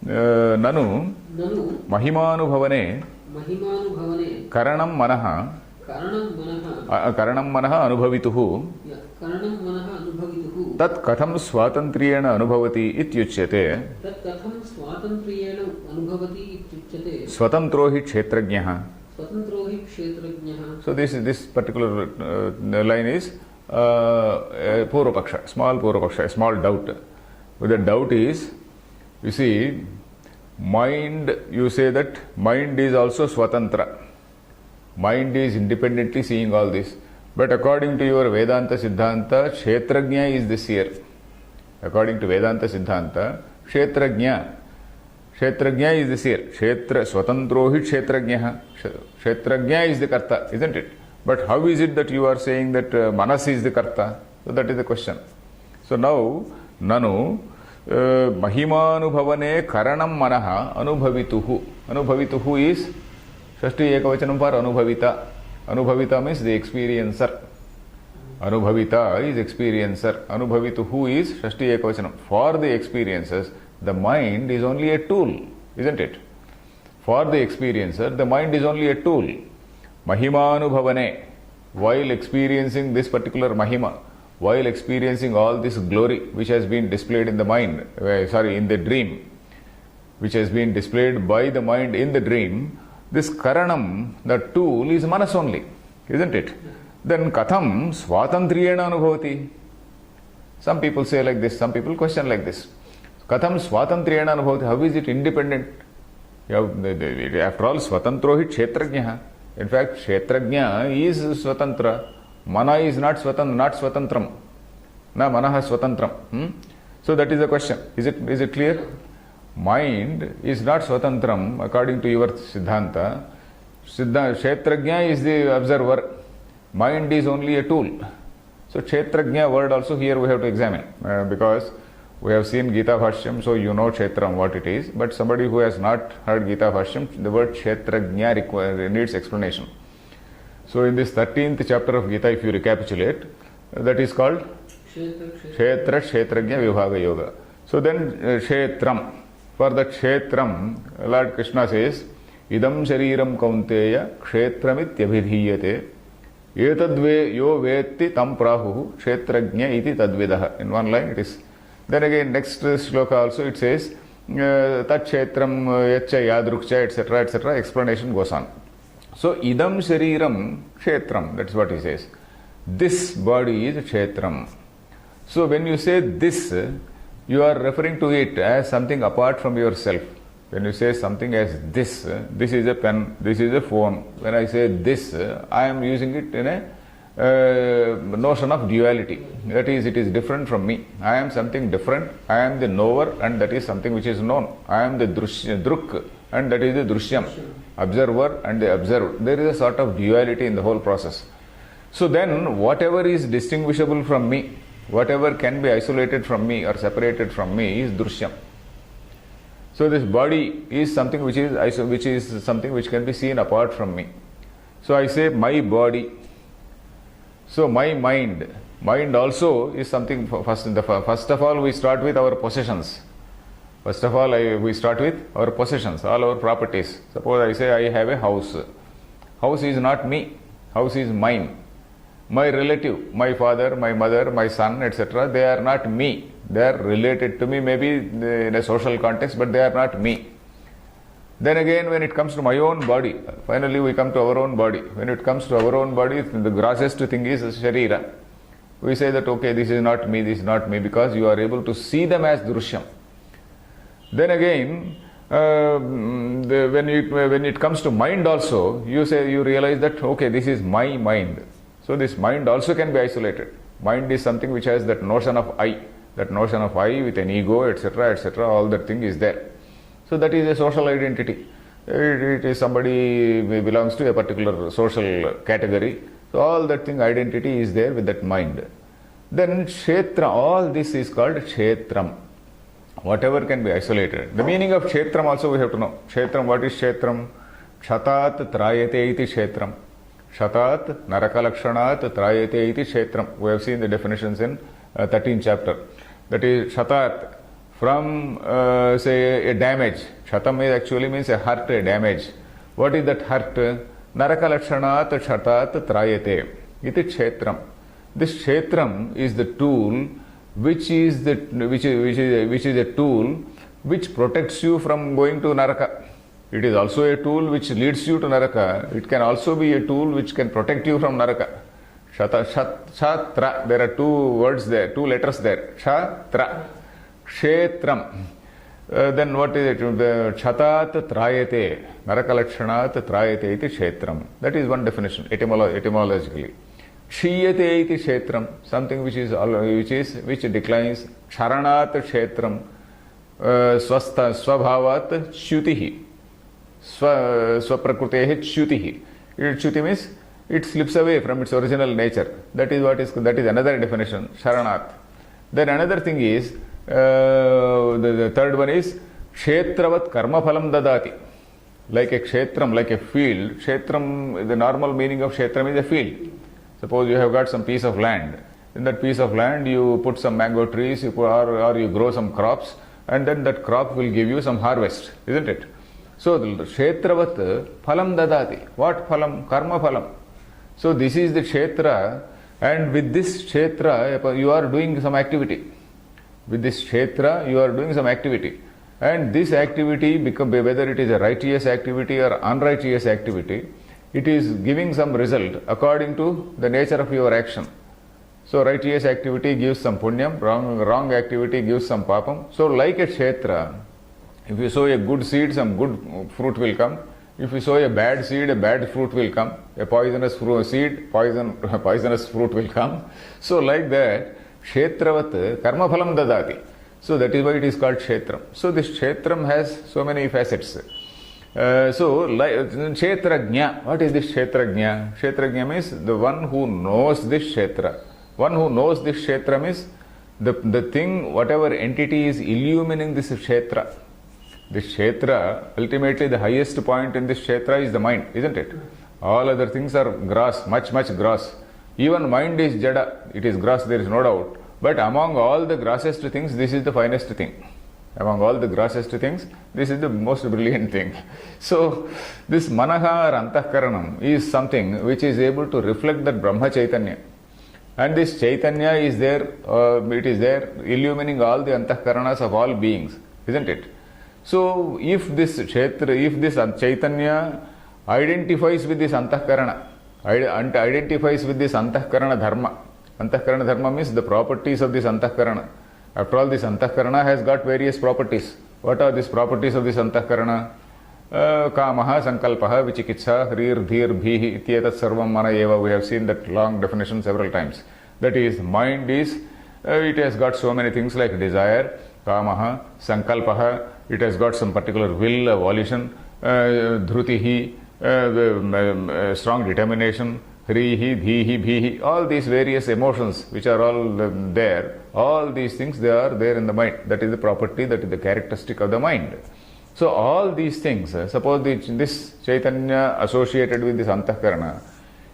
Nanu ननु Mahimanubhavane महिमानुभवने Karanam Manaha Karanam Manaha Anubhavituhu करणं मनः अनुभवितुः Tat Katham Swatantriyena Anubhavati Ityuchyate तत् कथं स्वातन्त्र्येण अनुभवति इत्युच्यते Swatantro hi Kshetrajnaha. स्वतन्त्रो हि क्षेत्रज्ञः. So this particular line is Purvapaksha, small Purvapaksha, a small doubt. But the doubt is, you see, mind, you say that mind is also Swatantra. Mind is independently seeing all this. But according to your Vedanta Siddhanta, Kshetrajna is this here. According to Vedanta Siddhanta, Kshetrajna is this here. Kshetra, Swatantro hi Kshetrajna. Kshetrajna is the Karta, isn't it? But how is it that you are saying that Manas is the Karta? So that is the question. So now, Nanu Mahimanubhavane Karanam Manaha Anubhavituhu. Anubhavituhu is Shashti Ekavachanam for Anubhavita. Anubhavita means the experiencer. Anubhavita is experiencer. Anubhavituhu is Shashti Ekavachanam. For the experiences, the mind is only a tool, isn't it? For the experiencer, the mind is only a tool. Mahimanubhavane, while experiencing this particular Mahima, while experiencing all this glory which has been displayed in the mind, in the dream, which has been displayed by the mind in the dream, this Karanam, the tool, is Manas only, isn't it? Then Katham Swatantriyena Anubhavati. Some people say like this, some people question like this. Katham Swatantriyena Anubhavati, how is it independent? After all, Swatantro hi Kshetrajna. In fact, Kshetrajna is Swatantra. Mana is not Swatantram. Na Manaha Swatantram. So that is the question. Is it clear? Mind is not Swatantram according to your Siddhanta. Kshetrajna is the observer. Mind is only a tool. So Kshetrajna word also here we have to examine because we have seen Gita Bhashyam, so you know Kshetram what it is. But somebody who has not heard Gita Bhashyam, the word Kshetrajna needs explanation. So in this 13th chapter of Gita, if you recapitulate, that is called Kshetra Kshetrajna Vibhaga Yoga. So then Kshetram. For the Kshetram, Lord Krishna says, Idam Shariram Kaunteya Kshetramityabhidhiyate Etadve yo vetti tam prahu Kshetrajna iti tadvidaha. In one line it is. Then again next shloka also it says Tat Kshetram Yacha Yadruksha etc. Explanation goes on. So Idam Shariram Kshetram, that's what he says. This body is Kshetram. So when you say this, you are referring to it as something apart from yourself. When you say something as this is a pen, this is a phone. When I say this, I am using it in a notion of duality. That is, it is different from me. I am something different. I am the knower and that is something which is known. I am the druk and that is the drishyam. Observer and the observed. There is a sort of duality in the whole process. So then, whatever is distinguishable from me, whatever can be isolated from me or separated from me is drishyam. So this body is something which is something which can be seen apart from me. So I say my body. So my mind also is something. First of all, we start with our possessions. First of all, we start with our possessions, all our properties. Suppose I say I have a house. House is not me. House is mine. My relative, my father, my mother, my son, etc., they are not me. They are related to me, maybe in a social context, but they are not me. Then again, when it comes to my own body, finally we come to our own body. When it comes to our own body, the grossest thing is Sharira. we say that okay, this is not me, because you are able to see them as Drishyam. Then again, when it comes to mind also, you realize that okay, this is my mind. So this mind also can be isolated. Mind is something which has that notion of I with an ego, etc., etc. All that thing is there. So that is a social identity. It is somebody who belongs to a particular social category. So all that thing, identity is there with that mind. Then Kshetra, all this is called Kshetram. Whatever can be isolated. The meaning of Kshetram also we have to know. Kshetram, what is Kshetram? Kshatat trayate iti Kshetram. Kshatat narakalakshanat trayate iti Kshetram. We have seen the definitions in 13th chapter. That is Kshatat, from say a damage. Kshatam actually means a hurt, a damage. What is that hurt? Narakalakshanat kshatat trayate iti Kshetram. This Kshetram is the tool which is a tool which protects you from going to Naraka. It is also a tool which leads you to Naraka. It can also be a tool which can protect you from Naraka. Shatra. There are two words there, two letters there. Shatra. Kshetram. Then what is it? The Chatat Trayate. Narakalakshanat Trayate iti Kshetram. That is one definition, etymologically. Kshiyate iti Kshetram. Something which declines. Ksharanat Kshetram. Swabhavat Shyutihi. Swaprakrutehi Shyutihi. Shyuti means it slips away from its original nature. That is another definition, Sharanat. Then another thing is, the third one is, Kshetravat karmaphalam dadati. Like a kshetram, like a field. Kshetram, the normal meaning of kshetram is a field. Suppose you have got some piece of land. In that piece of land, you put some mango trees, or you grow some crops, and then that crop will give you some harvest, isn't it? So, Kshetravat phalam dadati. What phalam? Karma phalam. So, this is the Kshetra, and with this Kshetra, you are doing some activity. With this Kshetra, you are doing some activity. And this activity, whether it is a righteous activity or unrighteous activity, it is giving some result according to the nature of your action. So, righteous activity gives some punyam, wrong activity gives some papam. So, like a Kshetra, if you sow a good seed, some good fruit will come. If you sow a bad seed, a bad fruit will come. A poisonous seed, poisonous fruit will come. So like that, Kshetravat karma phalam dadati. So that is why it is called Kshetram. So this Kshetram has so many facets. Kshetrajna. What is this Kshetrajna? Kshetrajna means the one who knows this Kshetra. One who knows this Kshetra means the thing, whatever entity is illumining this Kshetra. This Kshetra, ultimately the highest point in this Kshetra is the mind, isn't it? All other things are gross, much gross. Even mind is jada, it is gross, there is no doubt. But among all the grossest things, this is the finest thing. Among all the grossest things, this is the most brilliant thing. So, this Manaha or Antahkaranam is something which is able to reflect that Brahma Chaitanya. And this Chaitanya is there, it is there illumining all the Antahkaranas of all beings, isn't it? So, if this Chaitanya identifies with this Antahkarana, identifies with this Antahkarana Dharma. Antahkarana Dharma means the properties of this Antahkarana. After all, this Antahkarana has got various properties. What are these properties of this Antahkarana? Kamaha, Sankalpaha, Vichikitsa, Hrir, Dhir, Bhihi, Ityetat Sarvam Mana Eva. We have seen that long definition several times. That is, mind is, it has got so many things like desire, Kamaha, Sankalpaha, it has got some particular will, volition, Dhrutihi, strong determination, Hrihi, Dhihi, Bhihi, all these various emotions which are all there, all these things they are there in the mind. That is the property, that is the characteristic of the mind. So all these things, suppose this Chaitanya associated with this Antahkarana,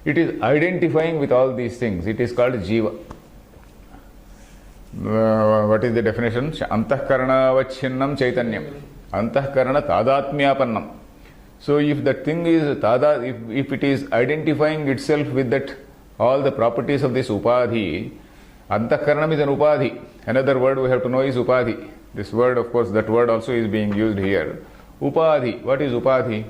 it is identifying with all these things. It is called Jiva. What is the definition? Antahkarana vachinnam Chaitanyam. Antahkarana tadatmyapannam. So if that thing is if it is identifying itself with that all the properties of this upadhi, Antahkaranam is an upadhi. Another word we have to know is upadhi. This word, of course, that word also is being used here. Upadhi. What is upadhi?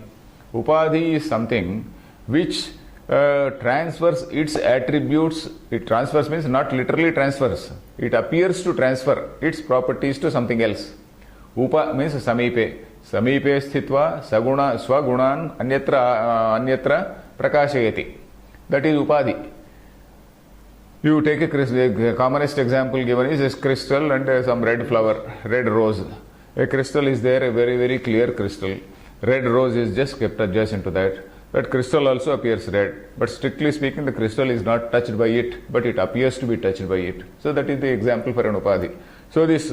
Upadhi is something which transfers its attributes. It transfers means not literally transfers. It appears to transfer its properties to something else. Upa means samipe. Samipe sthitva saguna swagunan anyatra prakashayati. That is upadhi. You take a commonest example given is this crystal and some red flower, red rose. A crystal is there, a very, very clear crystal. Red rose is just kept adjacent to that. That crystal also appears red. But strictly speaking, the crystal is not touched by it, but it appears to be touched by it. So that is the example for an upadhi. So this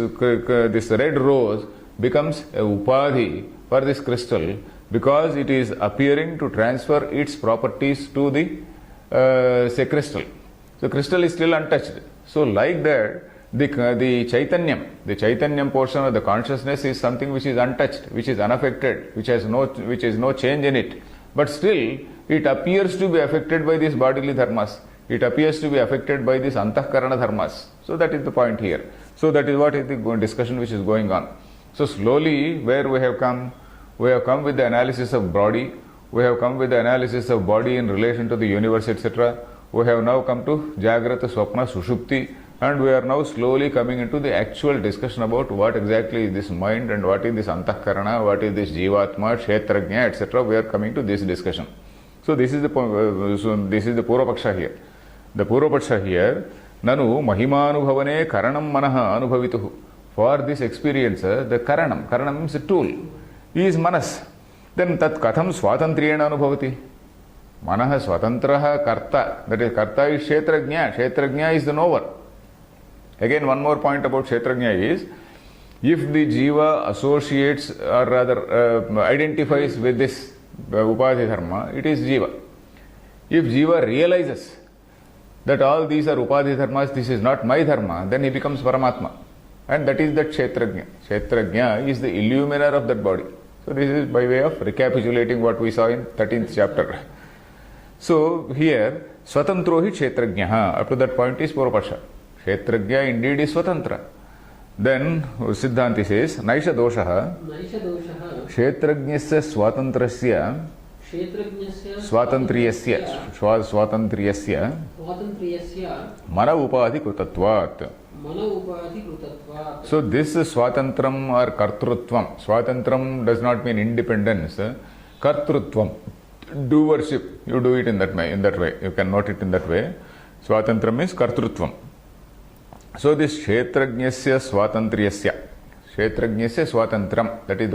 red rose becomes a upadhi for this crystal because it is appearing to transfer its properties to the say crystal. So crystal is still untouched. So like that, the chaitanyam portion of the consciousness is something which is untouched, which is unaffected, which is no change in it. But still, it appears to be affected by these bodily dharmas. It appears to be affected by these antahkarana dharmas. So that is the point here. So that is what is the discussion which is going on. So slowly, where we have come with the analysis of body. We have come with the analysis of body in relation to the universe, etc. We have now come to Jagrata, Swapna, Sushupti, and we are now slowly coming into the actual discussion about what exactly is this mind and what is this Antahkarana, what is this Jivatma, Kshetrajna, etc. We are coming to this discussion. So this is the Purvapaksha here. The Purvapaksha here, Nanu Mahimanubhavane Karanam Manaha Anubhavituhu. For this experiencer, the Karanam means a tool, is Manas. Then Tat Katham Swatantriyena Anubhavati. Manaha Swatantraha Karta. That is, Karta is Kshetrajna. Kshetrajna is the knower. Again, one more point about Kshetrajna is, if the Jiva associates or rather identifies with this Upadhi Dharma, it is Jiva. If Jiva realizes that all these are Upadhi Dharmas, this is not my Dharma, then he becomes Paramatma. And that is that Kshetrajna. Kshetrajna is the illuminer of that body. So this is by way of recapitulating what we saw in 13th chapter. So here, Swatantro hi Kshetrajna. Up to that point is Purvapaksha. Kshetrajna indeed is Swatantra. Then Siddhanti says, Naisha doshaha Kshetrajnasya Swatantrasya Swatantriyasya Mana Upadhi Krutatvat. So this Swatantram or Kartrutvam. Swatantram does not mean independence. Kartrutvam, doership. You do it in that way. You can note it in that way. Swatantram means Kartrutvam. So this Kshetrajnasya Swatantriyasya. Kshetrajnasya Swatantram. That is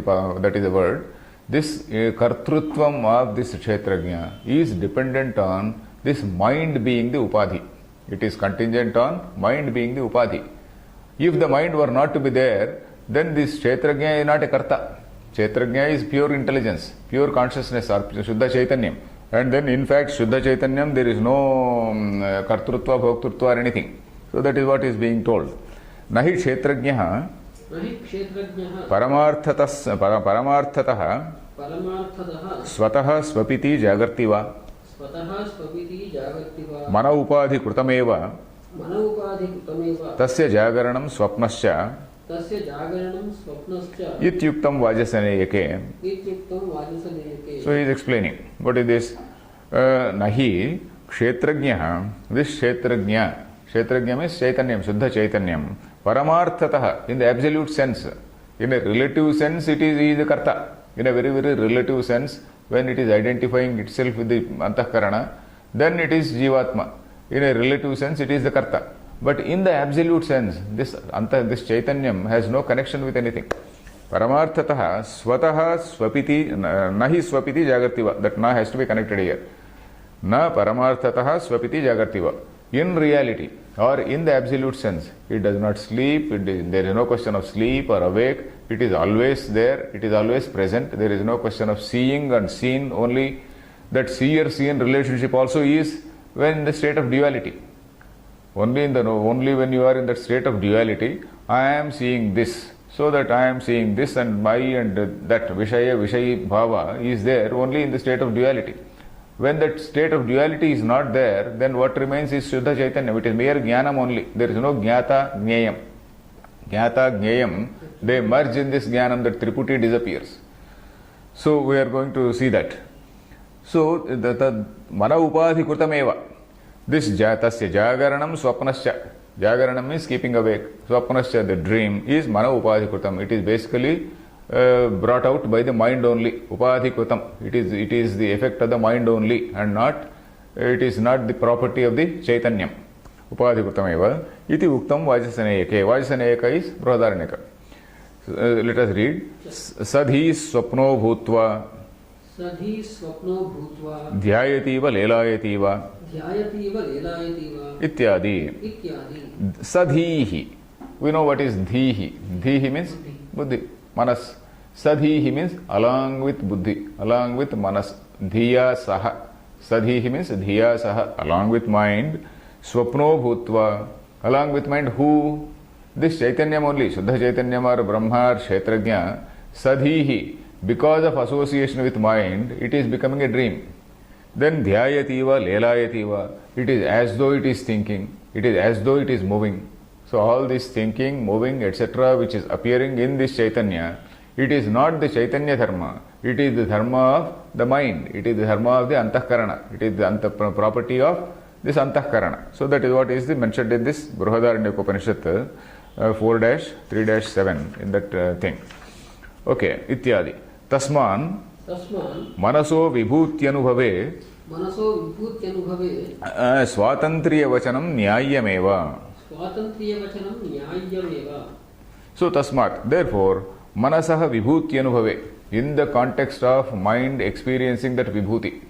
the word. This Kartrutvam of this Kshetrajna is dependent on this mind being the Upadhi. It is contingent on mind being the Upadhi. If the mind were not to be there, then this Kshetrajna is not a Karta. Kshetrajna is pure intelligence, pure consciousness or Shuddha Chaitanyam. And then in fact, Shuddha Chaitanyam, there is no Kartrutva, Bhoktrutva or anything. So that is what is being told. Nahi Kshetrajna Paramarthatah Swataha Swapiti Jagartiva Mana Upadhi Krutameva Tasya Jagaranam Swapnascha Ityuktam Vajasaneyake. So he is explaining. What is this? Nahi Kshetrajna. This Kshetrajna. Kshetrajna means Chaitanyam, Shuddha Chaitanyam. Paramarthatah, in the absolute sense. In a relative sense, it is a Karta. In a very, very relative sense, when it is identifying itself with the Antahkarana, then it is Jivatma. In a relative sense, it is the Karta. But in the absolute sense, this Chaitanyam has no connection with anything. Paramarthatah Swataha Swapiti Nahi Swapiti Jagartiva. That Na has to be connected here. Na Paramarthatah Swapiti Jagartiva. In reality or in the absolute sense, it does not sleep. There is no question of sleep or awake. It is always there. It is always present. There is no question of seeing and seen. Only that seer-seen relationship also is when in the state of duality. Only when you are in that state of duality, I am seeing this, so that I am seeing this and my and that Vishayi Bhava is there only in the state of duality. When that state of duality is not there, then what remains is Shuddha Chaitanya. It is mere Jnanam only. There is no Jnata Jnayam. Jnata Jnayam, they merge in this Jnanam, that Triputi disappears. So we are going to see that. So the mana upadhi kritameva. This tasya jagaranam swapnascha. Jagaranam means keeping awake. Swapnascha, the dream, is mana upadhi kritam. It is basically brought out by the mind only. Upadhi kritam. It is the effect of the mind only, and not, it is not the property of the chaitanyam. Upadhi kritameva. Iti uktam vajasaneyake. Vajasaneyaka is Brihadaranyaka. Let us read. Sadhi swapno bhutva. Sadhi swapno bhutva. Dhyayativa lelayativa. Dhyayativa lelayatiwa. Ityadi. Ityadi. Sadhihi. We know what is dhihi. Dhihi means buddhi. Manas. Sadhihi means along with buddhi, along with manas. Dhiya saha. Sadhihi means dhiya saha, along with mind. Swapno bhutva. Along with mind who? This Chaitanyam only. Shuddha Chaitanyam or Brahma or Kshetrajna. Sadhihi. Because of association with mind, it is becoming a dream. Then dhyayativa, lelayativa. It is as though it is thinking. It is as though it is moving. So all this thinking, moving, etc., which is appearing in this Chaitanya, it is not the Chaitanya dharma. It is the dharma of the mind. It is the dharma of the antahkarana. It is the property of this antahkarana. So that is what is mentioned in this Brihadaranyaka Upanishad 4-3-7 in that thing. Okay, ityadi. Tasman manaso vibhutyanubhave Manaso vibhutyanubhave swatantriyavachanam nyayameva. Swatantriyavachanam nyayameva. So tasmat, therefore, manasaha vibhutyanubhave, in the context of mind experiencing that vibhuti,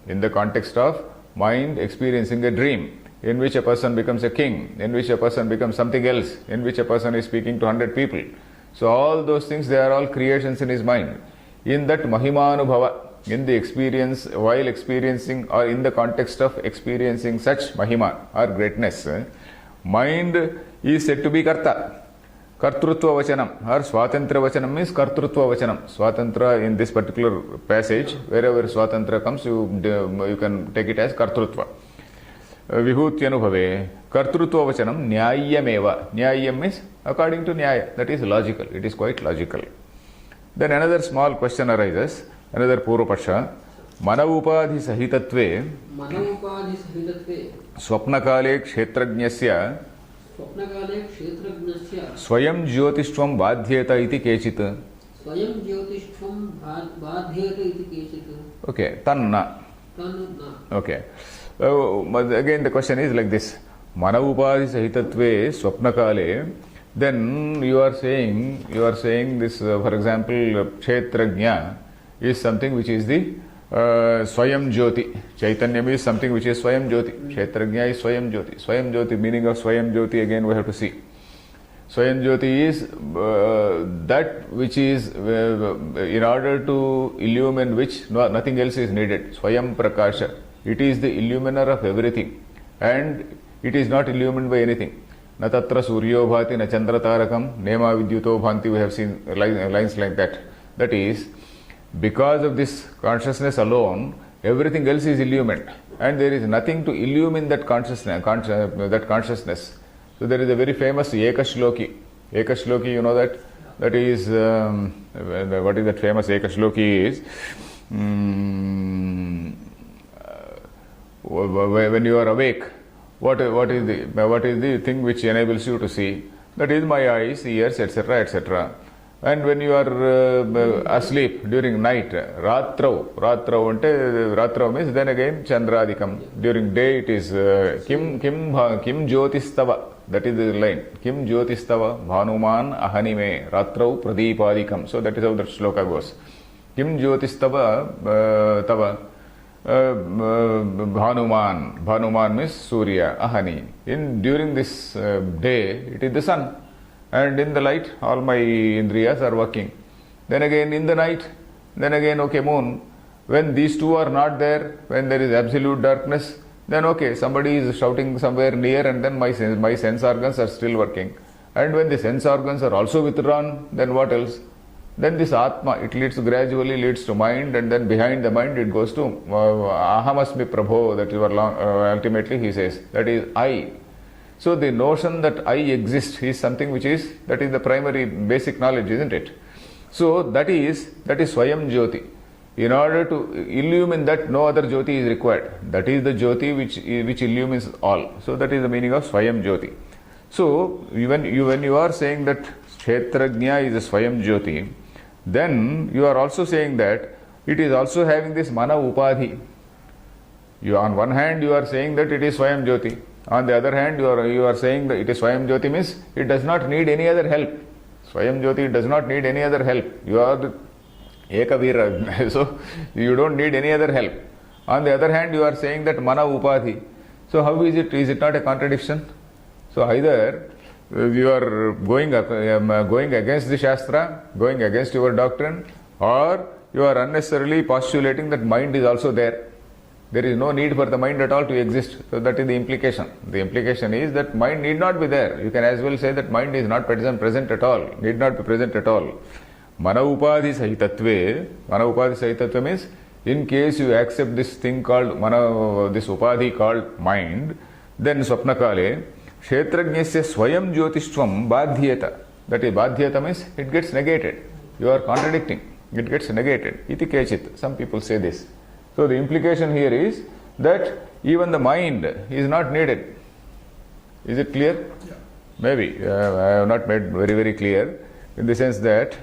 in the context of mind experiencing a dream, in which a person becomes a king, in which a person becomes something else, in which a person is speaking to 100 people. So all those things, they are all creations in his mind. In that mahimanubhava, in the experience, while experiencing or in the context of experiencing such mahima or greatness, mind is said to be karta. Kartrutva vachanam or swatantra vachanam means kartrutva vachanam. Swatantra in this particular passage, wherever swatantra comes, you can take it as kartrutva. Vibhutyanubhave kartrutva vachanam nyayameva. Nyayam means according to nyaya. That is logical. It is quite logical. Then another small question arises, another purvapasha. Manaupadhi sahitatve Manaupadhi sahitatve swapnakale kshetrajnasya Swapnakale kshetrajnasya swayam jyotishvam badhyeta iti kechit. Swayam jyotishvam badhyeta iti kechit. Okay, tanna. Tanna. Okay. Again the question is like this. Manaupadhi sahitatve swapnakale. Then you are saying this, for example, Kshetrajna is something which is the Swayam Jyoti. Chaitanyam is something which is Swayam Jyoti. Kshetrajna is Swayam Jyoti. Swayam Jyoti, meaning of Swayam Jyoti, again we have to see. Swayam Jyoti is that which is in order to illumine which nothing else is needed. Swayam Prakasha. It is the illuminer of everything, and it is not illumined by anything. Na tatra suryo bhati na chandra tarakam nema vidyuto bhanti. We have seen lines like that. That is, because of this consciousness alone, everything else is illumined, and there is nothing to illumine that consciousness. So there is a very famous Ekashloki. Ekashloki, you know that? That is, what is that famous Ekashloki is? When you are awake, what is the thing which enables you to see? That is my eyes, ears, etc., etc. And when you are asleep during night, ratrau means then again chandradikam. During day it is kim jyotistava. That is the line. Kim jyotistava bhanuman ahanime ratrau pradeepadikam. So that is how that shloka goes. Kim jyotistava tava Bhanuman means Surya, Ahani. During this day, it is the sun. And in the light, all my indriyas are working. Then again in the night, then again, okay, moon. When these two are not there, when there is absolute darkness, then okay, somebody is shouting somewhere near, and then my sense organs are still working. And when the sense organs are also withdrawn, then what else? Then this Atma, it gradually leads to mind, and then behind the mind it goes to Ahamasmi Prabho, that is ultimately he says, that is I. So the notion that I exist is something that is the primary basic knowledge, isn't it? So that is Swayam Jyoti. in order to illumine that, no other Jyoti is required. That is the Jyoti which illumines all. So that is the meaning of Swayam Jyoti. So when you are saying that Kshetrajna is a Swayam Jyoti, then you are also saying that it is also having this Mana Upadhi. You, on one hand you are saying that it is Swayam Jyoti. On the other hand you are saying that it is Swayam Jyoti means it does not need any other help. Swayam Jyoti does not need any other help. You are the Ekavira, so you don't need any other help. On the other hand, you are saying that Mana Upadhi. So how is it? Is it not a contradiction? So either you are going against the Shastra, going against your doctrine, or you are unnecessarily postulating that mind is also there. There is no need for the mind at all to exist. So that is the implication. The implication is that mind need not be there. You can as well say that mind is not present at all, need not be present at all. Mana Upadhi Sahitatve means in case you accept this thing called this Upadhi called mind, then Swapnakale Kshetrajnasya Swayam Jyotishvam Badhyeta. That is Badhyeta means it gets negated. You are contradicting. It gets negated. Iti Kechit. Some people say this. So the implication here is that even the mind is not needed. Is it clear? Yeah. Maybe. I have not made very clear in the sense that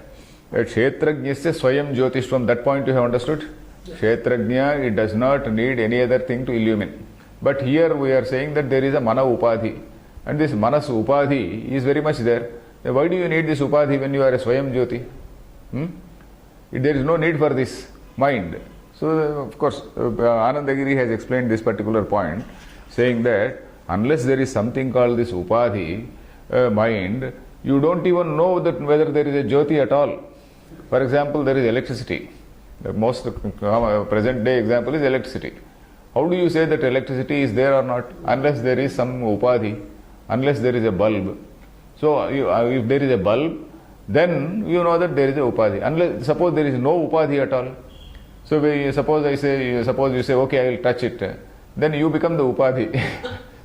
Kshetrajnasya Swayam Jyotishvam, that point you have understood? Yes. Kshetrajna, it does not need any other thing to illumine. But here we are saying that there is a Mana Upadhi. And this Manas Upadhi is very much there. Then why do you need this Upadhi when you are a Swayam Jyoti? There is no need for this mind. So of course, Anandagiri has explained this particular point, saying that unless there is something called this Upadhi, mind, you don't even know that whether there is a Jyoti at all. For example, there is electricity. The most present day example is electricity. How do you say that electricity is there or not? Unless there is some Upadhi, unless there is a bulb. So if there is a bulb, then you know that there is a Upadhi. Unless, suppose there is no Upadhi at all. So suppose you say, okay, I will touch it. Then you become the Upadhi.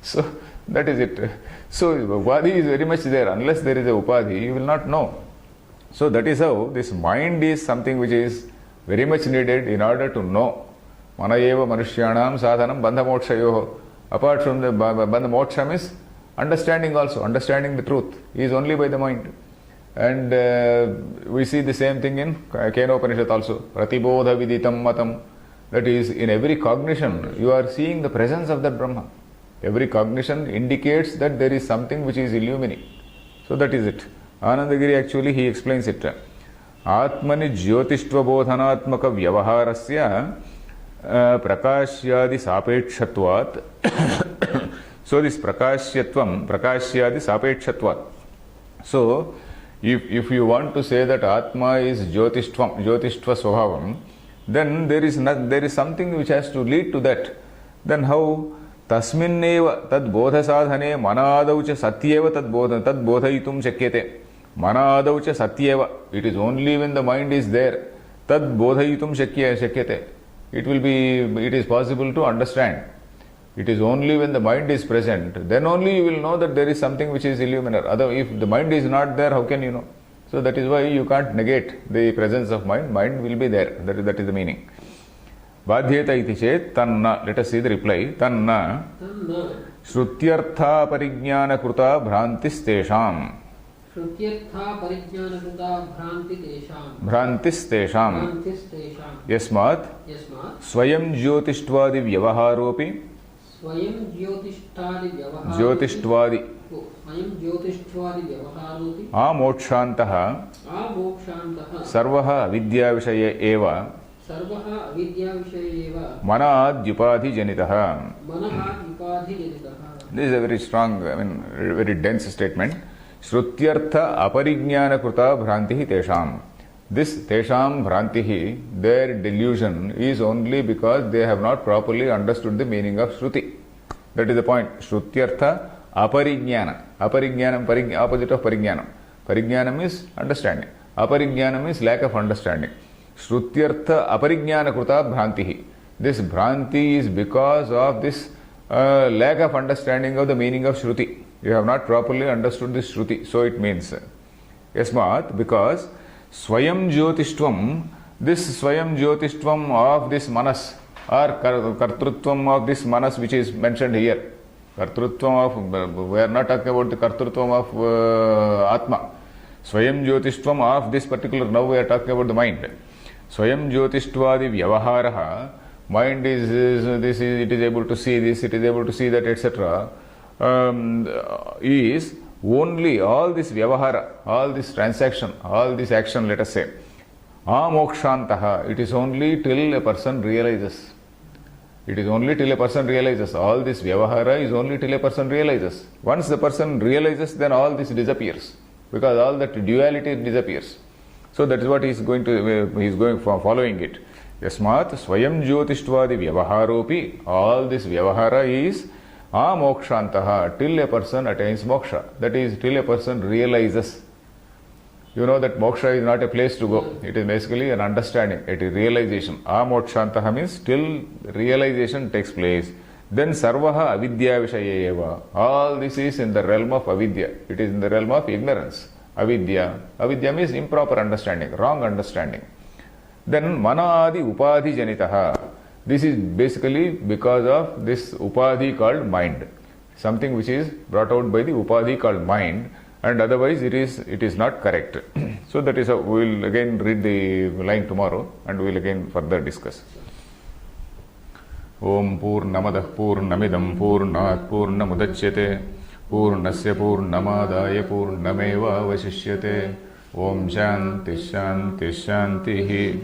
So that is it. So Upadhi is very much there. Unless there is a Upadhi, you will not know. So that is how this mind is something which is very much needed in order to know. Manayeva Manushyanam Sadhanam Bandha Mokshayoho. Apart from the Bandha Moksham is understanding also. Understanding the truth is only by the mind. And we see the same thing in Kenopanishad also. Pratibodha Viditam Matam. That is, in every cognition, you are seeing the presence of that Brahma. Every cognition indicates that there is something which is illumining. So that is it. Anandagiri actually he explains it. Atmani Jyotishtva Bodhanatmaka Vyavaharasya Prakashyadi Sapetshatvat. So this Prakashyatvam, Prakashyadi Sapetshatvat. So if you want to say that Atma is Jyotishtva Swabhavam, then there is something which has to lead to that. Then how? Tasminneva tad bodha sadhane manadaucha satyeva tad bodhayitum shakyate. Manadaucha satyeva. It is only when the mind is there. Tad bodhayitum shakyate. It is possible to understand. It is only when the mind is present, then only you will know that there is something which is illuminor. Otherwise, if the mind is not there, how can you know? So that is why you can't negate the presence of mind. Mind will be there. That is the meaning. Badhyeta iti chet tanna. Let us see the reply. Tanna shrutyartha parijnana kruta bhrantis tesham. Shrutyartha parijnanakrita bhrantitesham. Bhrantis tesham. Yasmat swayam jyotishtwadi vyavaharopi. Swayam jyotishtwadi vyavaharopi. Jyotishtwadi. Swayam jyotishtwadi vyavaharopi. Amokshantaha. Amokshantaha. Sarvaha avidya vishaye eva. Sarvaha avidya vishayeva. Manadyupadhi janitaha. Manadyupadhi janitaha. This is a very strong, very dense statement. Shrutyartha aparijnana kruta bhrantihi tesham. This tesham bhrantihi, their delusion is only because they have not properly understood the meaning of Shruti. That is the point. Shrutyartha aparijnana. Aparijnanam, opposite of parijnanam. Parijnanam is understanding. Aparijnanam is lack of understanding. Shrutyartha aparijnana kruta bhrantihi. This bhranti is because of this lack of understanding of the meaning of Shruti. You have not properly understood this Shruti. So it means, Yasmat, because Swayam Jyotishtvam this Swayam Jyotishvam of this Manas or Kartrutvam of this Manas which is mentioned here. Kartrutvam of, we are not talking about the Kartrutvam of Atma. Swayam Jyotishvam of this particular, now we are talking about the mind. Swayam Jyotishtwadi Vyavaharaha, mind is this, it is able to see this, it is able to see that, etc. Is only all this Vyavahara, all this transaction, all this action, let us say, Amokshantaha, it is only till a person realizes. It is only till a person realizes. All this Vyavahara is only till a person realizes. Once the person realizes, then all this disappears. Because all that duality disappears. So that is what he is going for following it. Yasmat Swayam Jyotishtwadi Vyavaharopi, all this Vyavahara is Amokshantaha, till a person attains moksha. That is, till a person realizes. You know that moksha is not a place to go. It is basically an understanding. It is realization. Amokshantaha means till realization takes place. Then sarvaha avidya vishayeva. All this is in the realm of avidya. It is in the realm of ignorance. Avidya. Avidya means improper understanding, wrong understanding. Then manadi upadhi janitaha. This is basically because of this upadhi called mind. Something which is brought out by the upadhi called mind. And otherwise it is not correct. So that is how we will again read the line tomorrow and we will again further discuss. Om Purnamadah Purnamidam Purnat Purnamudachyate Purnasya Purnamadaya Purnameva Vasishyate Om Shanti Shanti Shantihi